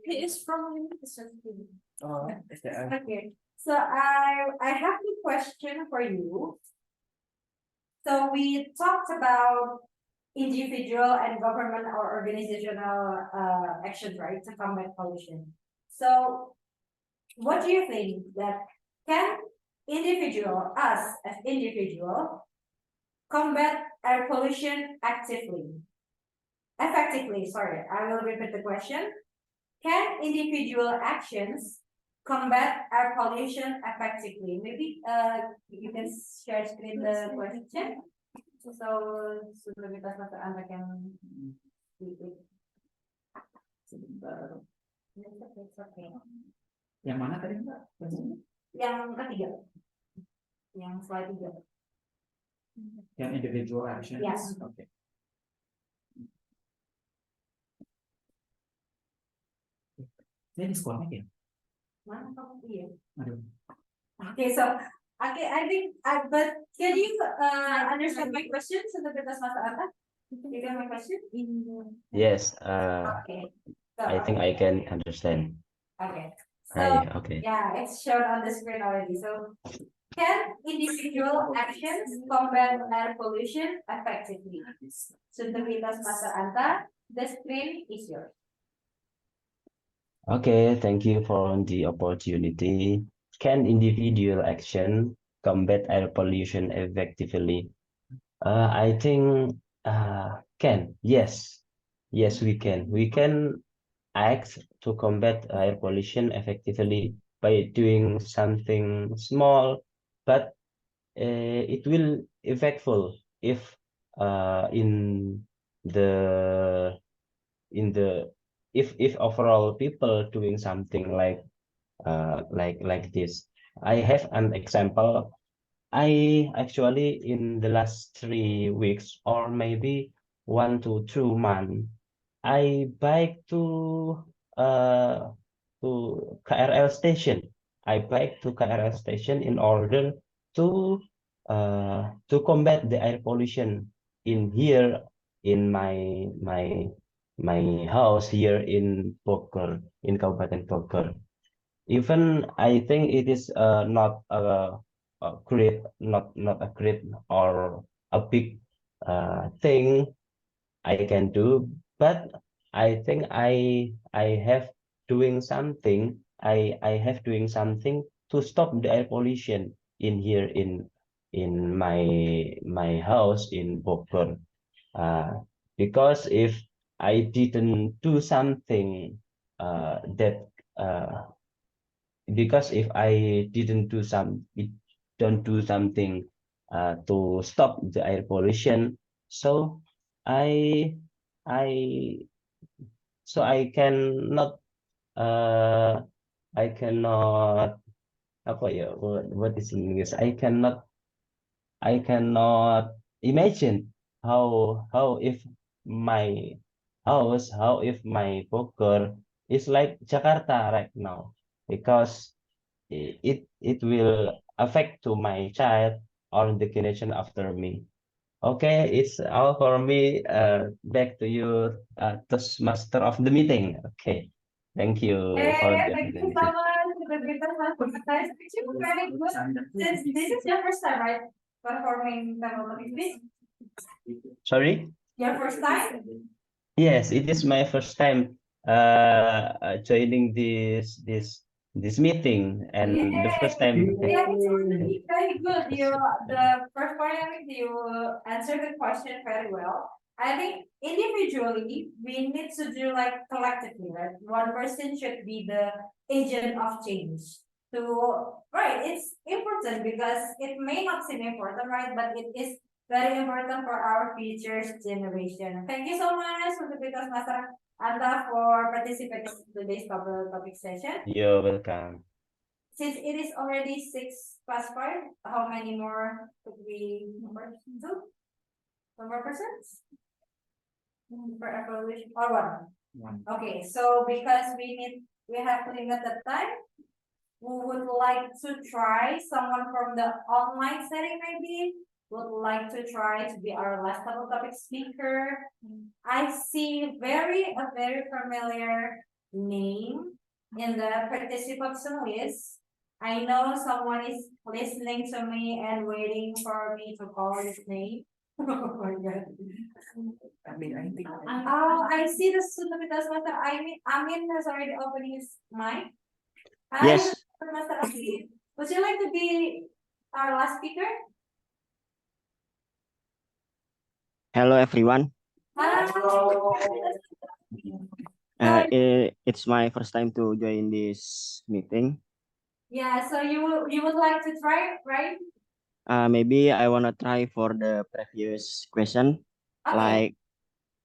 He is from Okay, so I have a question for you. So we talked about individual and government or organizational actions, right, to combat pollution. So what do you think that can us as individual, combat air pollution effectively, sorry, I will repeat the question. Can individual actions combat air pollution effectively? Maybe you can share screen the question. So kita satu Anda can see it. Okay. Yang mana tadi Mbak? Yang ketiga. Yang slide 3. Yang individual actions? Yes. Okay. Ini sekolahnya ya? Mana kamu? Iya. Aduh. Okay, so I think but can you understand my question? Sudah bebas masa apa? You got my question? Yes, Okay. So, I think I can understand. Okay. So Hi, okay. yeah, it's shown on the screen already. So can individual actions combat air pollution effectively? Sunteritas Masa Anta, the screen is yours. Okay, thank you for the opportunity. Can individual action combat air pollution effectively? I think can. Yes. Yes, we can. We can act to combat air pollution effectively by doing something small, but it will effectful if in the if overall people doing something like this. I have an example. I actually in the last 3 weeks or maybe 1 to 2 months, I bike to KRL station. I bike to KRL station in order to combat the air pollution in here in my house here in Bogor, in Kabupaten Bogor. Even I think it is not a great, not a great or a big thing I can do, but I think I have doing something. I have doing something to stop the air pollution in here in my house in Bogor. Because if I didn't do something that because if I didn't do don't do something to stop the air pollution, so I I I cannot I cannot apa ya what is in English? I cannot imagine how if my how if my Bogor is like Jakarta right now, because it will affect to my child or the generation after me. Okay, it's all for me. Back to you, Toastmaster of the meeting. Okay, thank you for the Thank you opportunity. so much. Very good. Since this is your first time, right? Performing demo this? Sorry? Your first time? Yes, it is my first time joining this meeting, and the first time. Yeah, it's already very good. The first part of it, you answered the question very well. I think individually, we need to do like collectively, right? One person should be the agent of change. Right, it's important because it may not seem important, right? But it is very important for our future generation. Thank you so much, because Master Anta, for participating in today's topic session. You're welcome. Since it is already 6 past 5, how many more could we do? One more persons? For evaluation or one? Okay, so because we have limited time, we would like to try someone from the online setting maybe. Would like to try to be our last topic speaker. I see a very familiar name in the participants list. I know someone is listening to me and waiting for me to call his name. Oh my god. I mean, I think. Oh, I see the student because Master Amin has already opened his mic. Yes. Hi, Master Amin. Would you like to be our last speaker? Hello, everyone. Hello. It's my first time to join this meeting. Yeah, so you would like to try, right? Maybe I wanna try for the previous question, Okay. like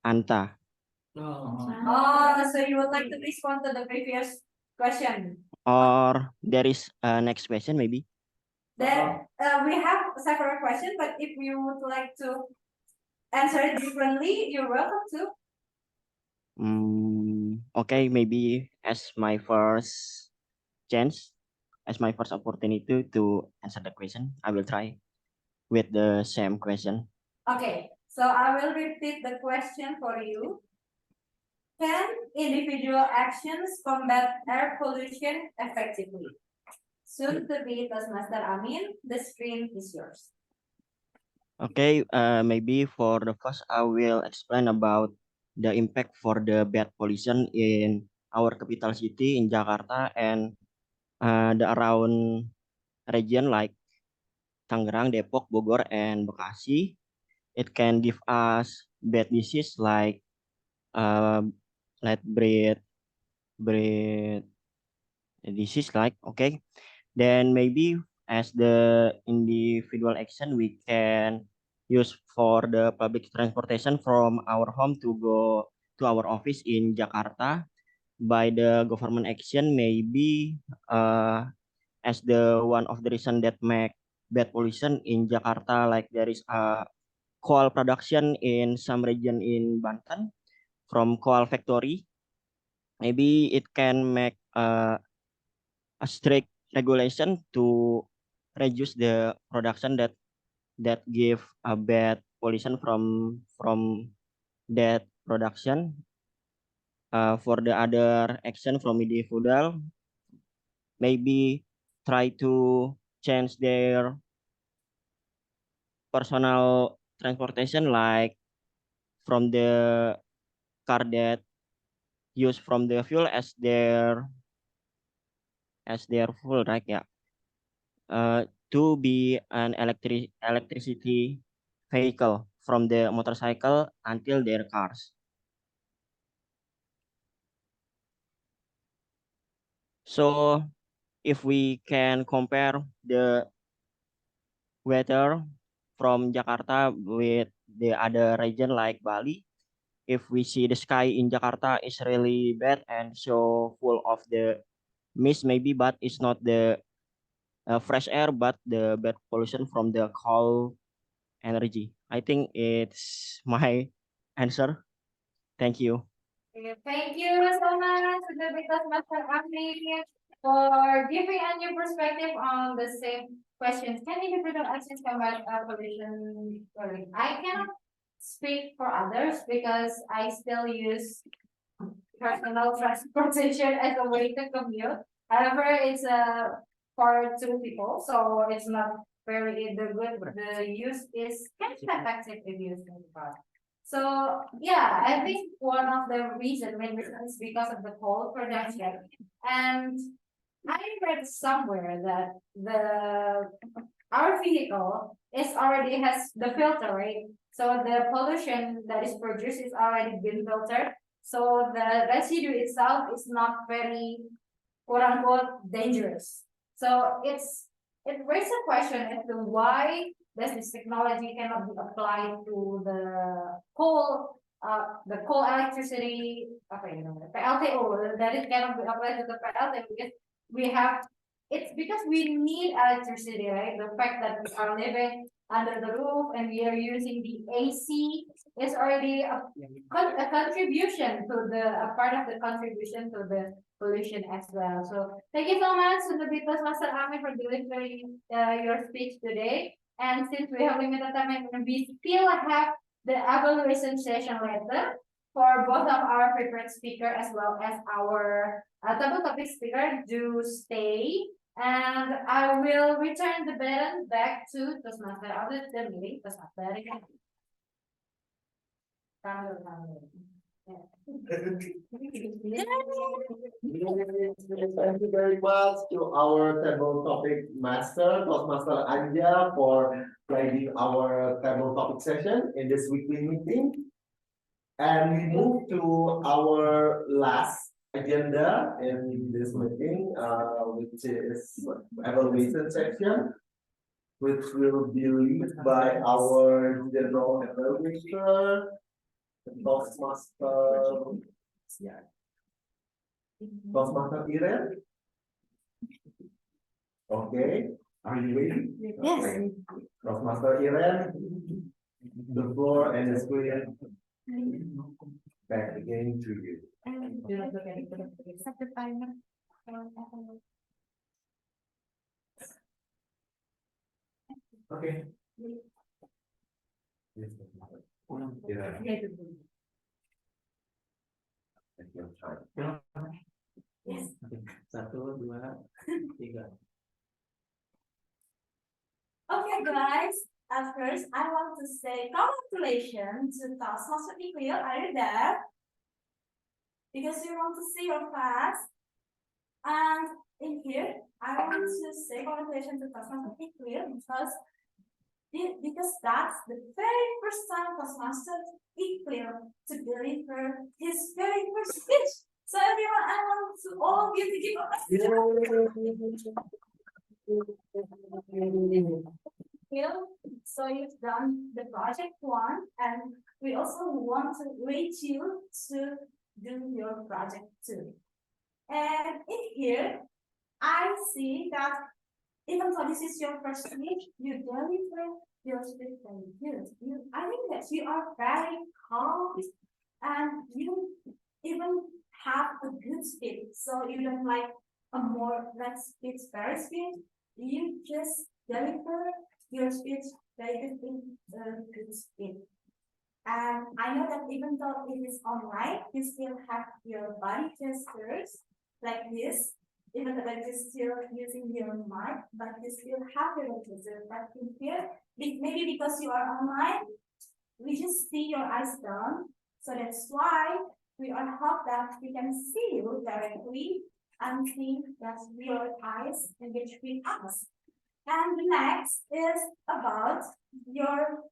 Anta. Oh, so you would like to respond to the previous question? Or there is a next question, maybe. Then we have several questions, but if you would like to answer it differently, you're welcome to. Okay, maybe as my first chance, as my first opportunity to answer the question, I will try with the same question. Okay, so I will repeat the question for you. Can individual actions combat air pollution effectively? Soon to be Toastmaster Amin, the screen is yours. Okay, maybe for the first, I will explain about the impact for the bad pollution in our capital city in Jakarta and the around region like Tangerang, Depok, Bogor, and Bekasi. It can give us bad disease like uh, breath disease like okay. Then maybe as the individual action we can use for the public transportation from our home to go to our office in Jakarta. By the government action maybe as the one of the reason that make bad pollution in Jakarta, like there is a coal production in some region in Banten from coal factory. Maybe it can make a strict regulation to reduce the production that give a bad pollution from that production. For the other action from individual, maybe try to change their personal transportation like from the car that use from the fuel as their fuel, right? Yeah. To be an electricity vehicle from the motorcycle until their cars. So if we can compare the weather from Jakarta with the other region like Bali, if we see the sky in Jakarta is really bad and so full of the mist maybe, but it's not the fresh air, but the bad pollution from the coal energy. I think it's my answer. Thank you. Okay, thank you so much, because Master Amin, for giving a new perspective on the same questions. Can individual actions combat pollution? Sorry, I cannot speak for others because I still use personal transportation as a way to commute. However, it's for two people, so it's not very the use is kind of effective if used in the car. So yeah, I think one of the main reasons is because of the coal production, and I read somewhere that our vehicle is already has the filter, right? So the pollution that is produced is already been filtered. So the residue itself is not very quote unquote dangerous. So it raises a question as to why does this technology cannot be applied to the coal electricity, PLTO, that it cannot be applied to the PLTO because we have it's because we need electricity, right? The fact that we are living under the roof and we are using the AC is already a contribution to a part of the contribution to the pollution as well. So thank you so much to the Beatles Master Army for delivering your speech today. And since we have limited time and we still have the evaluation session later for both of our prepared speaker as well as our table topic speaker, do stay. And I will return the baton back to Toastmaster after the meeting. Toastmaster again. Thank you very much to our table topic master, Toastmaster Anja, for guiding our table topic session in this weekly meeting. And we move to our last agenda in this meeting, which is evaluation section, which will be led by our general evaluator, Toastmaster. Toastmaster Iren. Okay, are you ready? Yes. Okay. Toastmaster Iren, the floor and the screen back again to you. Set the timer. Okay. Yes, Iren. Take your time. Yes. Satu, dua, tiga. Okay, guys. At first, I want to say congratulations to Toastmaster Equil. Are you there? Because we want to see your class. And in here, I want to say congratulations to Toastmaster Equil because that's the very first time Toastmaster Equil to deliver his very first speech. So everyone, I want to all of you to give up. So you've done the project 1, and we also want to rate you to do your project 2. And in here, I see that even though this is your first speech, you deliver your speech very good. I think that you are very calm and you even have a good speech. So you don't like a more speech, very speech. You just deliver your speech very good speech. And I know that even though it is online, you still have your body gestures like this. Even though you're still using your mic, but you still have your gestures. But in here, maybe because you are online, we just see your eyes down. So that's why we are hope that we can see you directly and see that your eyes engage with us. And the next is about your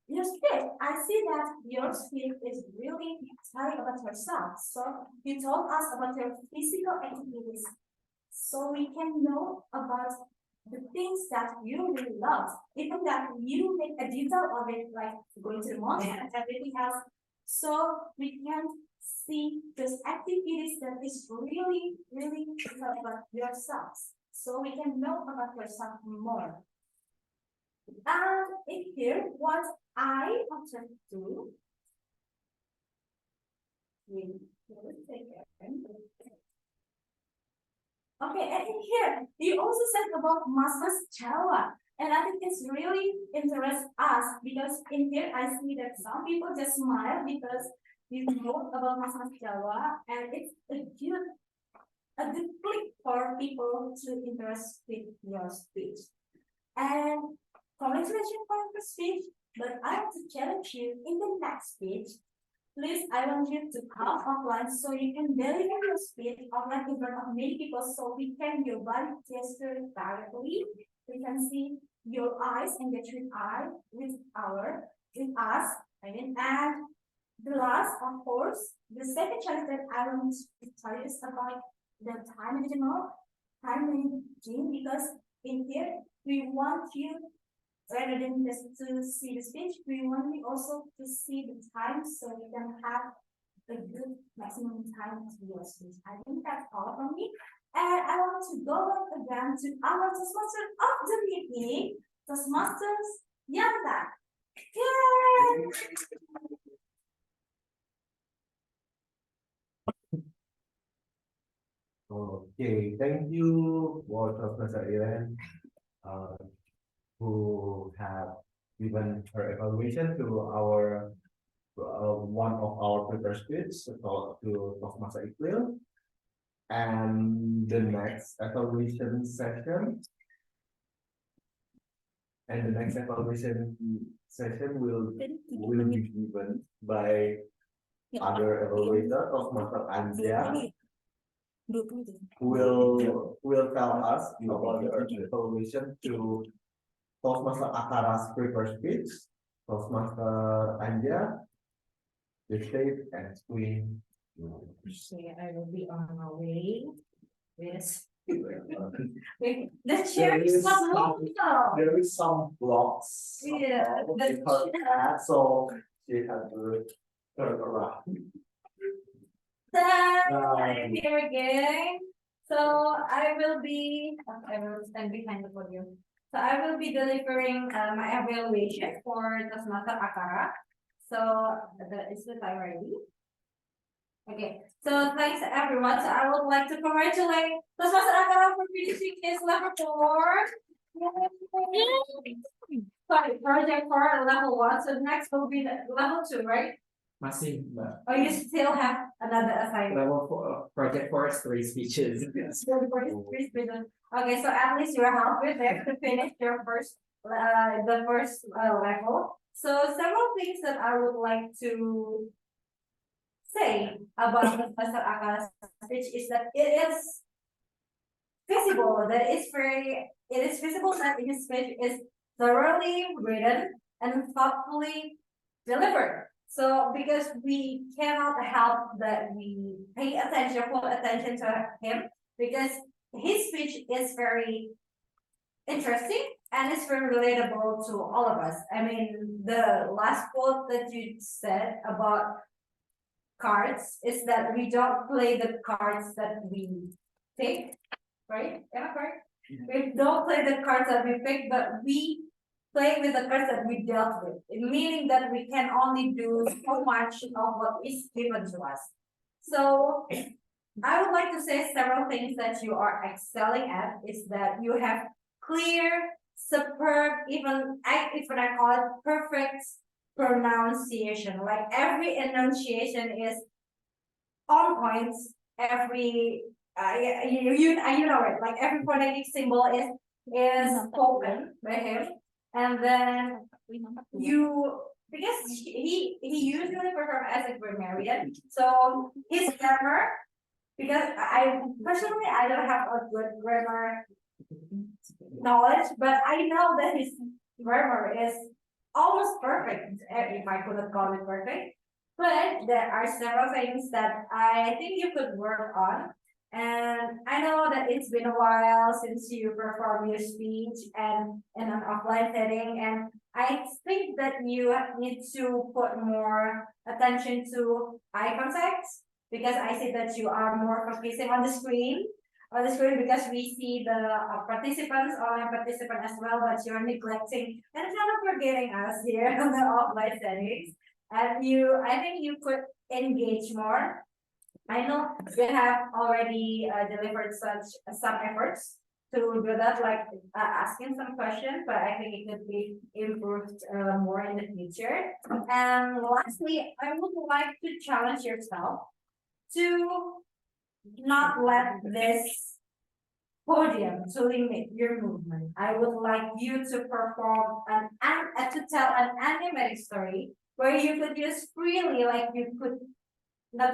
speech. I see that your speech is really telling about yourself. So you told us about your physical activities, so we can know about the things that you really love, even that you make a detail of it, like going to the mall and everything else. So we can see those activities that is really, really about yourselves. So we can know about yourself more. And in here, what I want to do. Okay, and in here, you also said about Masas Jawa. And I think it's really interests us because in here I see that some people just smile because you know about Masas Jawa, and it's a good click for people to interest with your speech. And congratulations for your speech, but I want to challenge you in the next speech. please, I want you to come offline so you can deliver your speech offline in front of many people so we can your body gesture directly. We can see your eyes engage with us. I mean, and the last, of course, the second challenge that I want to tell you is about the time managing, because in here we want you, rather than just to see the speech, we want you also to see the time so you can have a good maximum time to your speech. I think that's all from me. And I want to go on again to our Toastmaster of the meeting, Toastmasters Yanta. Yay! Okay, thank you for Professor Iren, who have given her evaluation to our one of our prepared speech to Toastmaster Iqbal. And the next evaluation session. And the next evaluation session will be given by other evaluator of Master Anja, who will tell us about the evaluation to Toastmaster Akara's prepared speech, Toastmaster Anja, the state and screen. Okay, I will be on my way. Yes. The chair is not moving now. There is some blocks. Yeah, in the her path, so she had to turn around. I'm here again. So I will stand behind the podium. So I will be delivering my evaluation for Toastmaster Akara. So is the time ready? Okay, so thanks everyone. So I would like to congratulate Toastmaster Akara for finishing his level 4. Sorry, project 4 level 1. So next will be the level 2, right? Masih, Mbak. Oh, you still have another assignment. Level 4, project 4 is 3 speeches. Okay, so at least you're halfway there to finish your first level. So several things that I would like to say about Professor Akara's speech is that it is visible that his speech is thoroughly written and thoughtfully delivered. So because we cannot help that we pay full attention to him, because his speech is very interesting and it's very relatable to all of us. I mean, the last quote that you said about cards is that we don't play the cards that we pick, right? Am I correct? We don't play the cards that we pick, but we play with the cards that we dealt with, meaning that we can only do so much of what is given to us. So I would like to say several things that you are excelling at is that you have clear, superb, even if I call it perfect pronunciation. Like every enunciation is on point. Every you know it. Like every phonetic symbol is spoken by him, and then because he usually perform as a grammarian, so his grammar. Because I personally I don't have a good grammar knowledge, but I know that his grammar is almost perfect, if I couldn't call it perfect. But there are several things that I think you could work on. And I know that it's been a while since you perform your speech and in an offline setting. And I think that you need to put more attention to eye contact, because I see that you are more focusing on the screen because we see the online participants as well, but you're neglecting and kind of forgetting us here on the offline settings. And I think you could engage more. I know you have already delivered some efforts to do that, like asking some questions, but I think it could be improved more in the future. And lastly, I would like to challenge yourself to not let this podium to limit your movement. I would like you to perform to tell an animated story where you could use freely, like you could not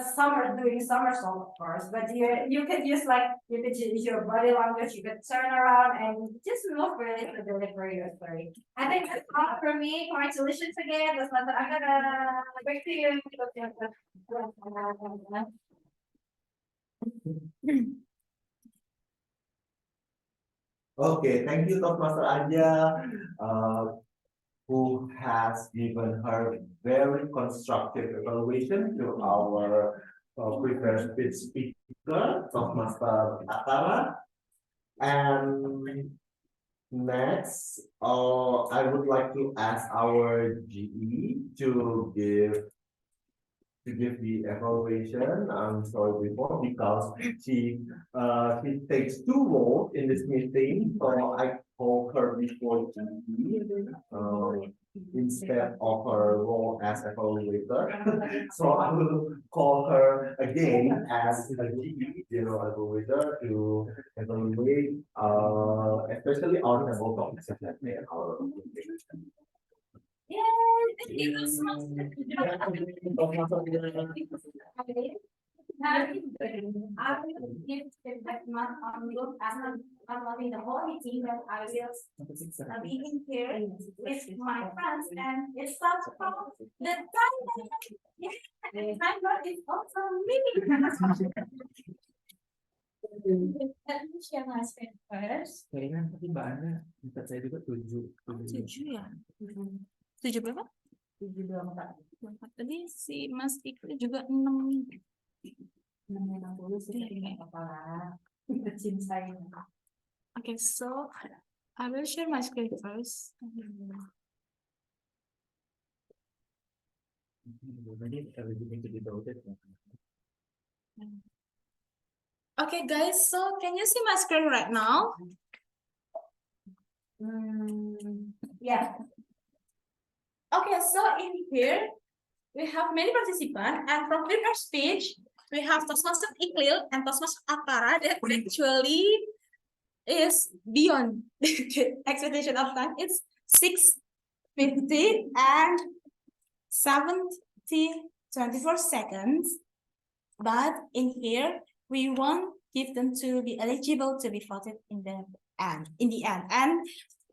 doing somersault, of course, but you could use you could use your body language, you could turn around and just move really to deliver your story. I think that's all for me. Congratulations again. That's not I'm gonna back to you. Okay, thank you, Toastmaster Anja, who has given her very constructive evaluation to our prepared speech speaker, Toastmaster Atara. And next, I would like to ask our GE to give the evaluation. I'm sorry before because she takes two roles in this meeting, so I call her before GE instead of her role as evaluator. So I will call her again as a GE general evaluator to evaluate especially our level topics and our Yay! Thank you so much. I will give feedback not on you as I'm loving the whole meeting, but I will be in here with my friends and it's such a the time is also me. Let me share my screen first. Kayaknya tapi Mbak Ana minta saya juga 7. 7 ya? 7 berapa? 724. Tadi si Mas Ikri juga 6. 660 sih, nggak apa-apa lah. Cintain. Okay, so I will share my screen first. Okay, guys, so can you see my screen right now? Yeah. Okay, so in here, we have many participants, and from previous speech, we have Toastmaster Iqlil and Toastmaster Atara that actually is beyond the expectation of time. It's 6:50 and 24 seconds. But in here, we won't give them to be eligible to be voted in the end. And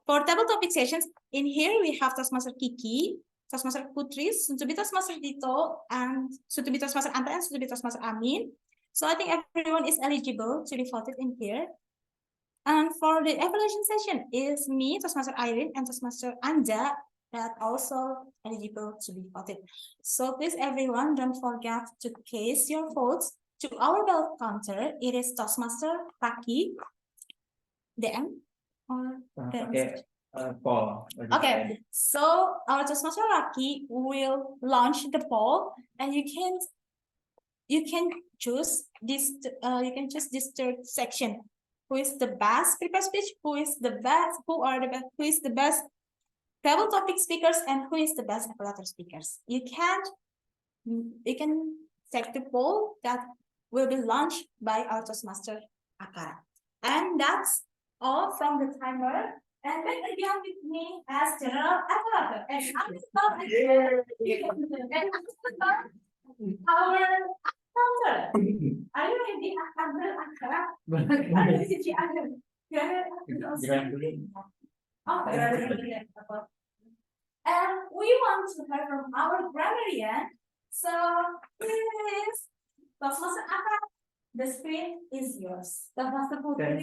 for table topic sessions, in here we have Toastmaster Kiki, Toastmaster Putri, soon to be Toastmaster Dito, and soon to be Toastmaster Anta, and soon to be Toastmaster Amin. So I think everyone is eligible to be voted in here. And for the evaluation session is me, Toastmaster Irene, and Toastmaster Anja that also eligible to be voted. So please everyone, don't forget to case your votes to our ballot counter. It is Toastmaster Raki, DM, or Poll. Okay, so our Toastmaster Raki will launch the poll, and you can choose this. You can choose this third section. Who is the best prepared speech? Who is the best? Who is the best table topic speakers? And who is the best evaluator speakers? You can check the poll that will be launched by our Toastmaster Akara. And that's all from the timer. And back again with me as general evaluator. And I'm our counter. Are you ready, Akara? And we want to hear from our grammarian. So please, Toastmaster Akara, the screen is yours. Toastmaster Putri,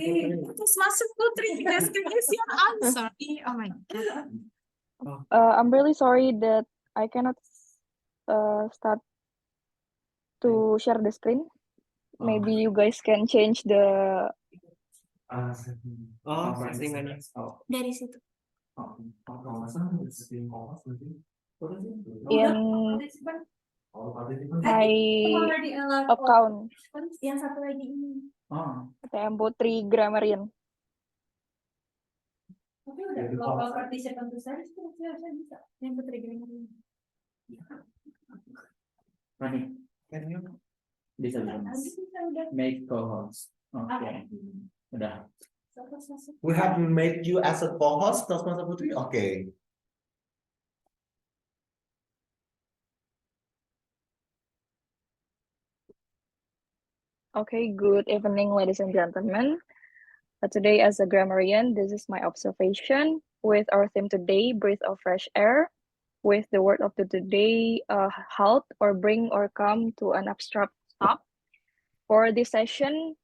the screen is your answer. Oh my God. I'm really sorry that I cannot start to share the screen. Maybe you guys can change the Dari situ. in my account. Yang satu lagi ini. TM Putri Grammarian. Tapi udah local participant besar itu bisa. Yang Putri Grammarian. Rani, can you make co-host? Okay. Udah. We have to make you as a co-host, Toastmaster Putri. Okay. Okay, good evening, ladies and gentlemen. Today, as a grammarian, this is my observation with our theme today, breath of fresh air, with the word of the today, halt or bring or come to an abstract stop. For this session,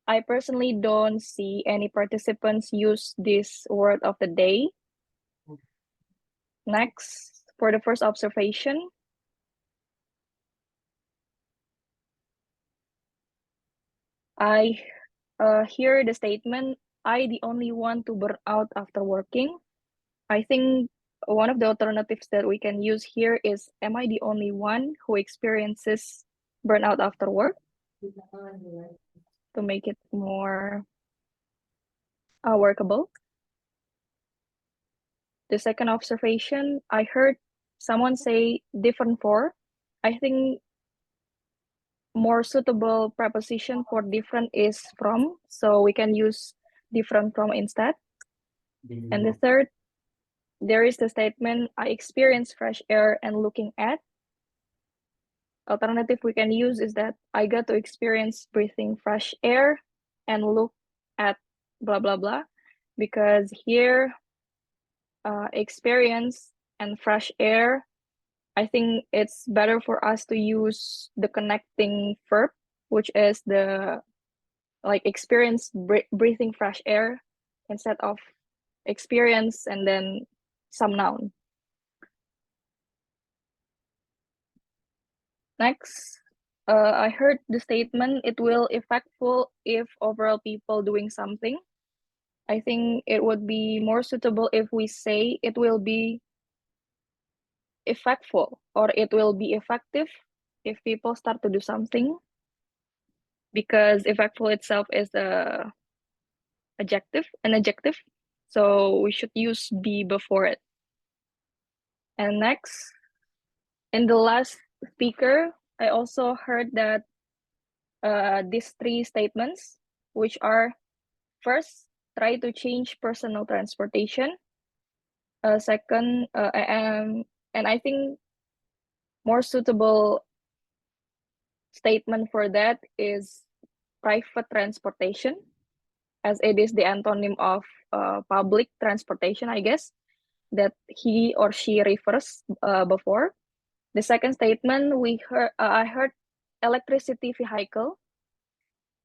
I personally don't see any participants use this word of the day. Next, for the first observation, I hear the statement, I the only one to burn out after working. I think one of the alternatives that we can use here is, am I the only one who experiences burnout after work? To make it more workable. The second observation, I heard someone say different for. I think more suitable preposition for different is from, so we can use different from instead. And the third, there is the statement, I experience fresh air and looking at. Alternative we can use is that I got to experience breathing fresh air and look at blah, blah, blah. Because here, experience and fresh air, I think it's better for us to use the connecting verb, which is the like experience breathing fresh air instead of experience and then some noun. Next, I heard the statement, it will effectful if overall people doing something. I think it would be more suitable if we say it will be effectful or it will be effective if people start to do something, because effectful itself is an adjective. So we should use be before it. And next, in the last speaker, I also heard that these three statements, which are first, try to change personal transportation. Second, and I think more suitable statement for that is private transportation, as it is the antonym of public transportation, I guess, that he or she refers before. The second statement I heard electricity vehicle.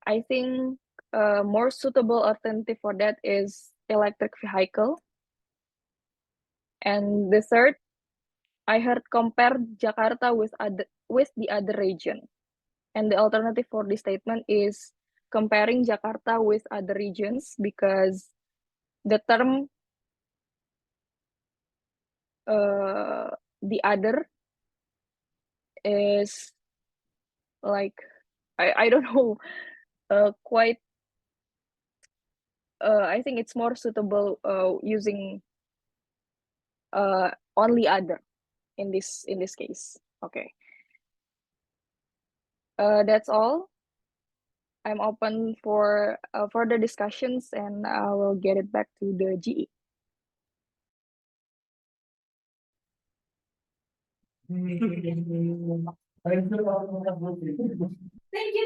I think more suitable alternative for that is electric vehicle. And the third, I heard compare Jakarta with the other region. And the alternative for this statement is comparing Jakarta with other regions, because the term the other is like, I don't know, quite, I think it's more suitable using only other in this case. Okay. That's all. I'm open for further discussions, and I will get it back to the GE. Thank you,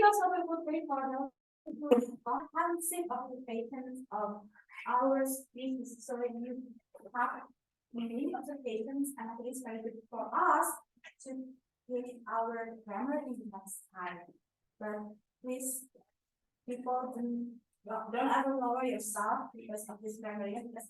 Dr. Putri, for the comprehensive observations of our species. So when you have many observations, and it is very good for us to give our grammar in the next time. But please, people don't ever lower yourself because of this grammar, because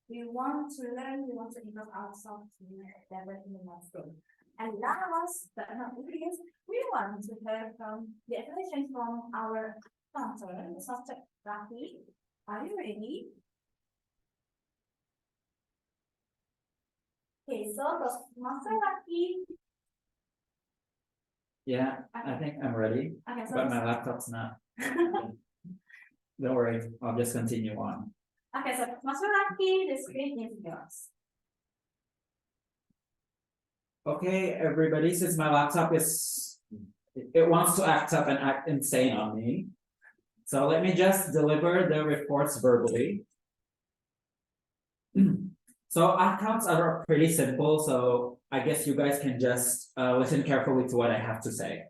we want to learn, we want to improve ourselves to better in the next day. And last but not least, we want to hear from the explanation from our sponsor, Mr. Rafi. Are you ready? Okay, so Master Rafi. Yeah, I think I'm ready, Okay, so but my laptop's not. Don't worry, I'll just continue on. okay, so Master Rafi, the screen is yours. Okay, everybody, since my laptop it wants to act up and act insane on me. So let me just deliver the reports verbally. So accounts are pretty simple, so I guess you guys can just listen carefully to what I have to say.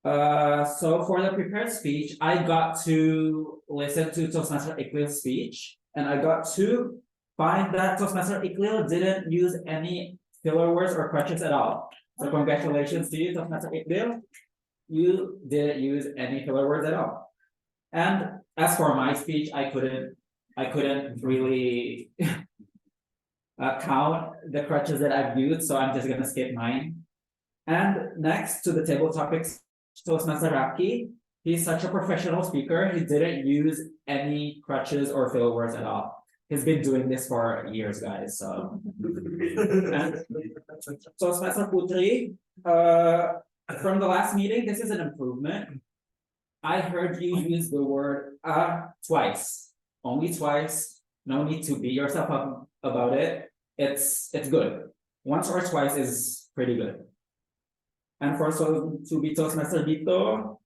So for the prepared speech, I got to listen to Toastmaster Iqbal's speech, and I got to find that Toastmaster Iqbal didn't use any filler words or crutches at all. So congratulations to you, Toastmaster Iqbal. You didn't use any filler words at all. And as for my speech, I couldn't really count the crutches that I've used, so I'm just gonna skip mine. And next to the table topics, Toastmaster Rapki, he's such a professional speaker, he didn't use any crutches or filler words at all. He's been doing this for years, guys, so. And Toastmaster Putri, from the last meeting, this is an improvement. I heard you use the word twice, only twice, no need to beat yourself up about it. It's good. Once or twice is pretty good. And for to be Toastmaster Dito,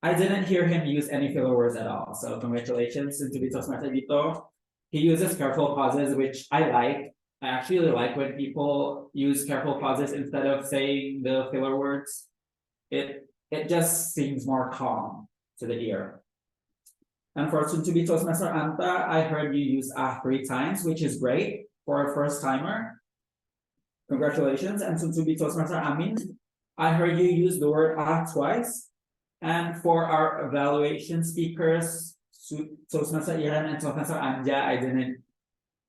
I didn't hear him use any filler words at all. So congratulations to be Toastmaster Dito. He uses careful pauses, which I like. I actually like when people use careful pauses instead of saying the filler words. It just seems more calm to the ear. And for soon to be Toastmaster Anta, I heard you use 3 times, which is great for a first timer. Congratulations. And soon to be Toastmaster Amin, I heard you use the word twice. And for our evaluation speakers, Toastmaster Iran and Toastmaster Anja, I didn't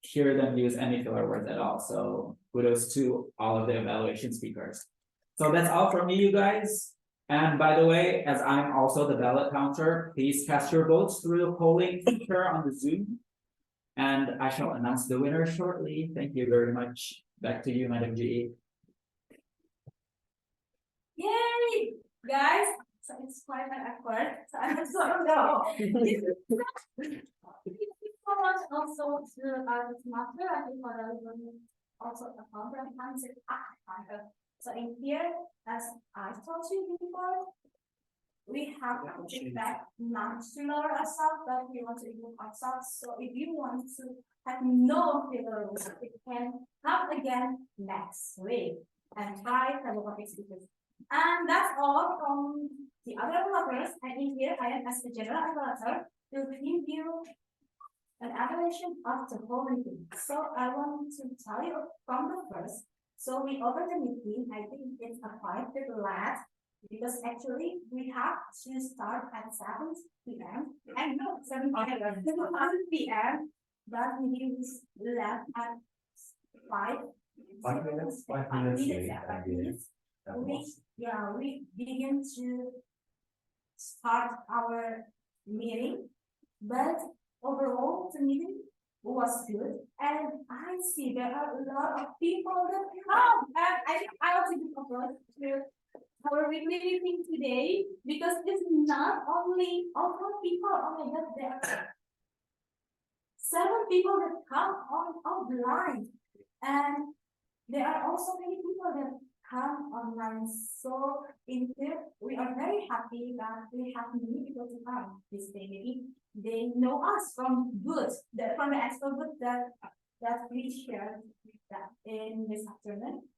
hear them use any filler words at all. So kudos to all of the evaluation speakers. So that's all from me, you guys. And by the way, as I'm also the ballot counter, please cast your votes through the polling feature on the Zoom. And I shall announce the winner shortly. Thank you very much. Back to you, Madam GE. Yay, guys! So it's quite an awkward. So I'm sorry. No. Thank you so much also to our master. I think for everyone also a comprehensive act. So in here, as I told you before, we have to take back not to lower ourselves, but we want to improve ourselves. So if you want to have no failures, it can come again next week and try several speakers. And that's all from the other developers. And in here, I am as the general developer to give you an evaluation of the whole meeting. So I want to tell you from the first. So we opened the meeting. I think it's a 5 bit late because actually we have to start at 7 p.m. and no 7 p.m. But we left at 5. 5 minutes, 5 minutes. We begin to start our meeting, but overall the meeting was good, and I see there are a lot of people that come, and I want to give applause to our weekly meeting today because it's not only all people. Oh my God, there are 7 people that come on online, and there are also many people that come online. So in here, we are very happy that we have many people to come this day. Maybe they know us from booths, from the expo booth that we shared that in this afternoon.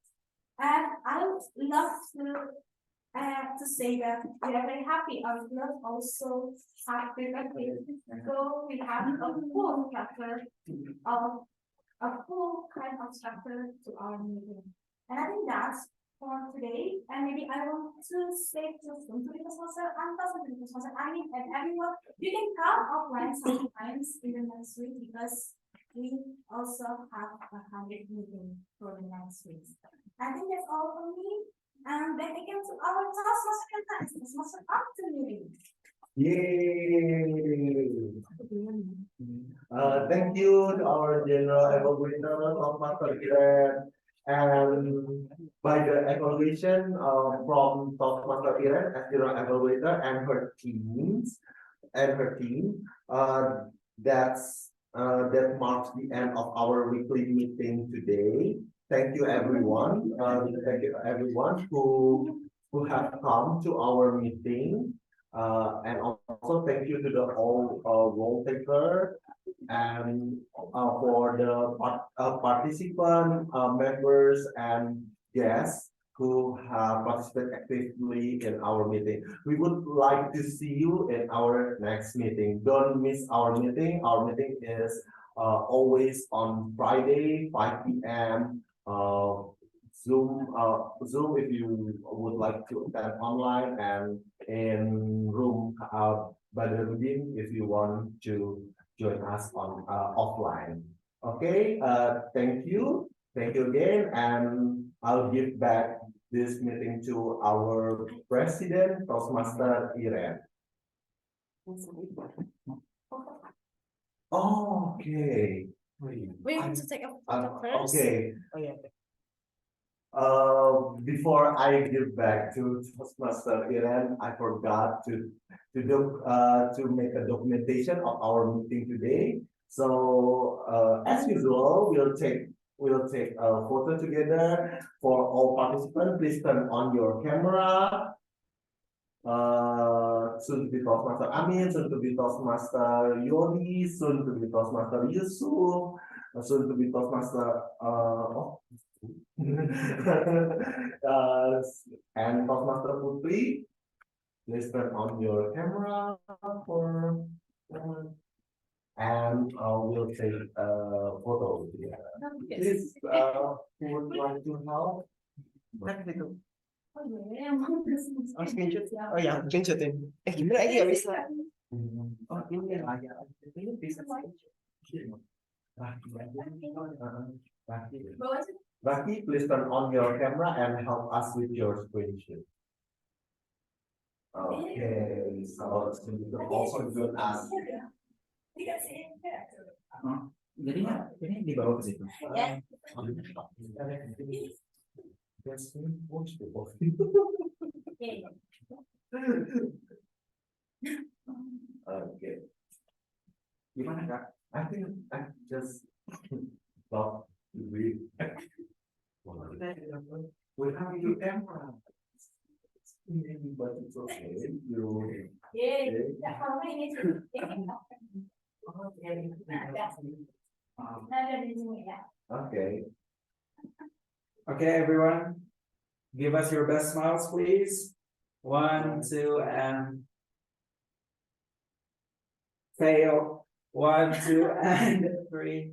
And I would love to say that we are very happy. I would love also have preparation. So we have a full structure of a full kind of structure to our meeting. And I think that's for today. And maybe I want to say to the sponsor and the sponsor, and everyone, you can come offline sometimes in the next week because we also have a 100 meeting for the next week. I think that's all from me. And then again to our Toastmaster afternoon. Yay! Thank you to our general evaluator of Master Iran, and by the evaluation from Toastmaster Iran as general evaluator and her team, that marks the end of our weekly meeting today. Thank you everyone. Thank you everyone who have come to our meeting. And also thank you to the whole role taker and for the participant members and guests who have participated actively in our meeting. We would like to see you in our next meeting. Don't miss our meeting. Our meeting is always on Friday, 5 p.m. Zoom if you would like to attend online, and in room Badrudin if you want to join us on offline. Okay, thank you again, and I'll give back this meeting to our president, Toastmaster Iren. Okay. We want to take a photo first. Okay. Oh, yeah. Before I give back to Toastmaster Iren, I forgot to make a documentation of our meeting today. So as usual, we'll take a photo together. For all participants, please turn on your camera. Soon to be Toastmaster Amin, soon to be Toastmaster Yodi, soon to be Toastmaster Yusuf, soon to be Toastmaster and Toastmaster Putri. Please turn on your camera for and we'll take a photo together. Please, who would like to help? Oh, screenshot. Oh ya, screenshotin. Gimana lagi gak bisa? Oh, ini aja. Ini bisa. Baki, please turn on your camera and help us with your screenshot. Okay, so you can also join us. Jadinya ini dibawa ke situ. Ya. Okay. Gimana Kak? I think I just thought we have your camera. But it's okay. Okay. Okay, everyone, give us your best smiles, please. 1, 2, and fail. 1, 2, and 3.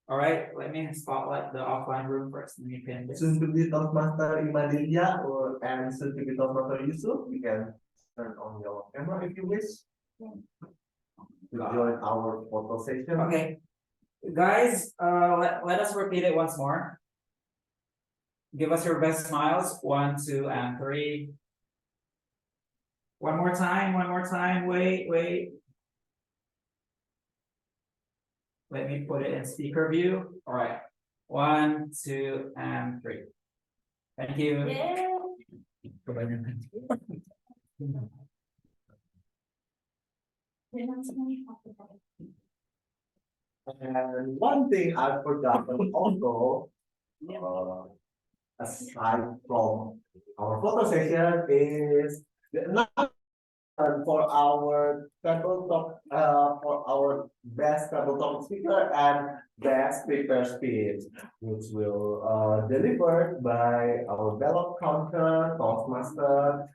All right, let me spotlight the offline room first. Let me pin this. Soon to be Toastmaster Imadilia and soon to be Toastmaster Yusuf, you can turn on your camera if you wish to join our photo session. Okay, guys, let us repeat it once more. Give us your best smiles. 1, 2, and 3. One more time. Wait. Let me put it in speaker view. All right. 1, 2, and 3. Thank you. And one thing I forgot also, aside from our photo session, is the announcement for our table talk, for our best table talk speaker and best speaker speech, which will delivered by our ballot counter, Toastmaster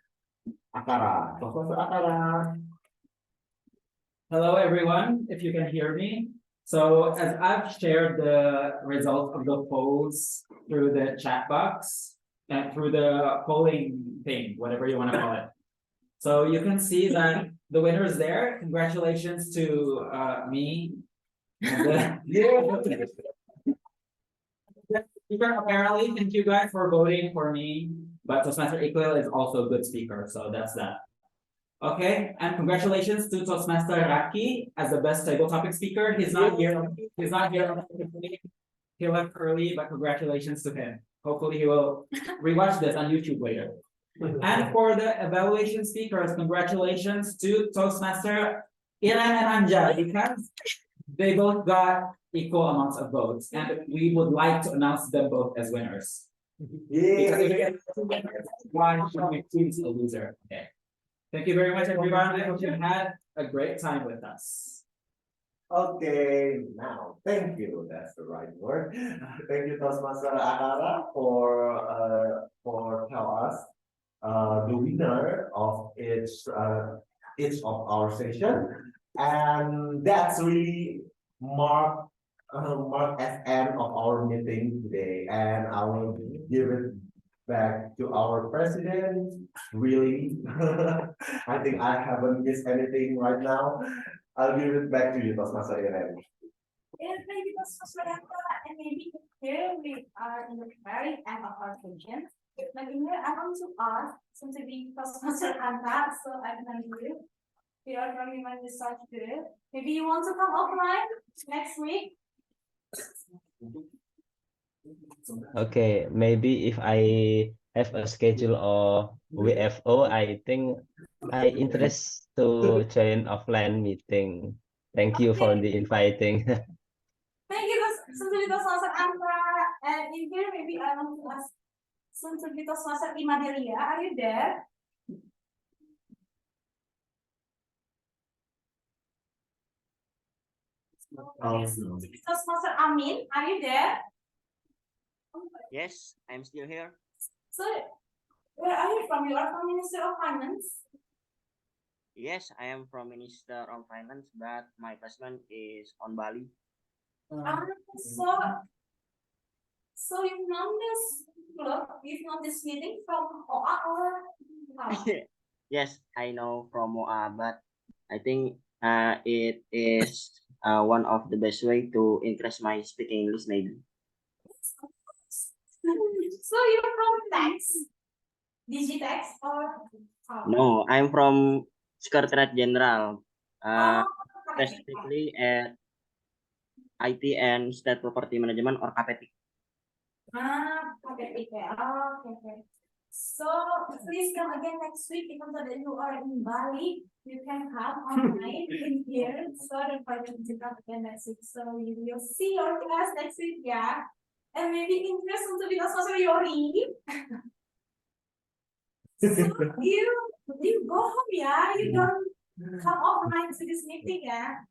Akara. Toastmaster Akara. Hello, everyone, if you can hear me. So as I've shared the results of the polls through the chat box and through the polling thing, whatever you want to call it. So you can see that the winner is there. Congratulations to me. Apparently, thank you guys for voting for me. But Toastmaster Equal is also a good speaker, so that's that. Okay, and congratulations to Toastmaster Raki as the best table topic speaker. He's not here. He left early, but congratulations to him. Hopefully he will rewatch this on YouTube later. And for the evaluation speakers, congratulations to Toastmaster Iren and Anja, because they both got equal amounts of votes, and we would like to announce them both as winners. Because if you get one, we choose a loser. Okay. Thank you very much, everyone. I hope you had a great time with us. Okay, now, thank you, that's the right word. Thank you, Toastmaster Akara, for tell us the winner of each of our session. And that's really mark as end of our meeting today. And I will give it back to our president. Really, I think I haven't missed anything right now. I'll give it back to you, Toastmaster Irene. Yes, maybe that's just what and maybe here we are in the very end of our session. But in here, I want to ask, since we Toastmaster Anta, so I can you. We are going to start good. Maybe you want to come offline next week. Okay, maybe if I have a schedule or WFO, I think I interest to join offline meeting. Thank you for the inviting. Thank you, since we Toastmaster Anta, and in here maybe I want to ask, since we Toastmaster Imadelia, are you there? Toastmaster Amin, are you there? Yes, I'm still here. So, where are you from? You are from Minister of Finance? Yes, I am from Minister of Finance, but my placement is on Bali. So you've known this club, you've known this meeting from OA or how? Yes, I know from MoA, but I think it is one of the best way to increase my speaking English maybe. So you're from tax, Digitex or how? No, I'm from Secretariat General, Oh, specifically at IT and State Property Management or KPT. okay. Okay. So please come again next week, even though that you are in Bali, you can come online in here. So I invite you to come again next week. So you will see your class next week, yeah. And maybe interest untuk kita sponsor Yori. So you go home, yeah. You don't come offline to this meeting, yeah.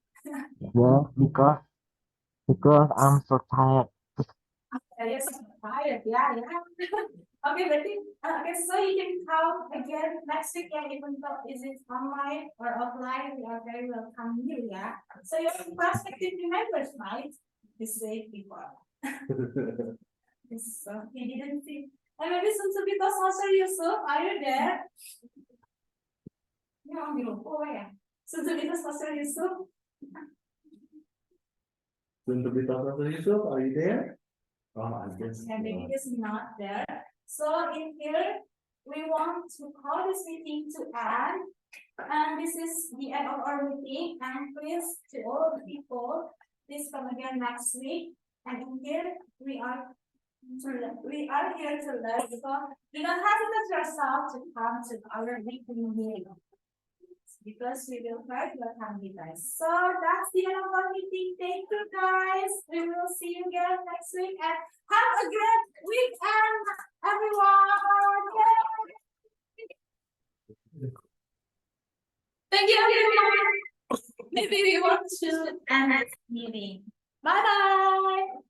Yeah, because I'm so tired. You're so tired, yeah. Okay, but okay, so you can come again next week, and even though is it online or offline, we are very welcome you, yeah. So your prospective members, right? This way people. So he didn't see. And maybe soon to be Toastmaster Yusuf, are you there? Yeah, yeah. Soon to be Toastmaster Yusuf. Soon to be Toastmaster Yusuf, are you there? Oh, I guess. And maybe he's not there. So in here, we want to call this meeting to end. And this is the end of our meeting. And please, to all the people, please come again next week. And in here, we are here to learn. So do not hesitate yourself to come to our weekly meeting, because we will try to welcome you guys. So that's the end of our meeting. Thank you guys. We will see you again next week, and have a great weekend, everyone. Yay! Thank you, everyone. Maybe we want to end this meeting. Bye bye.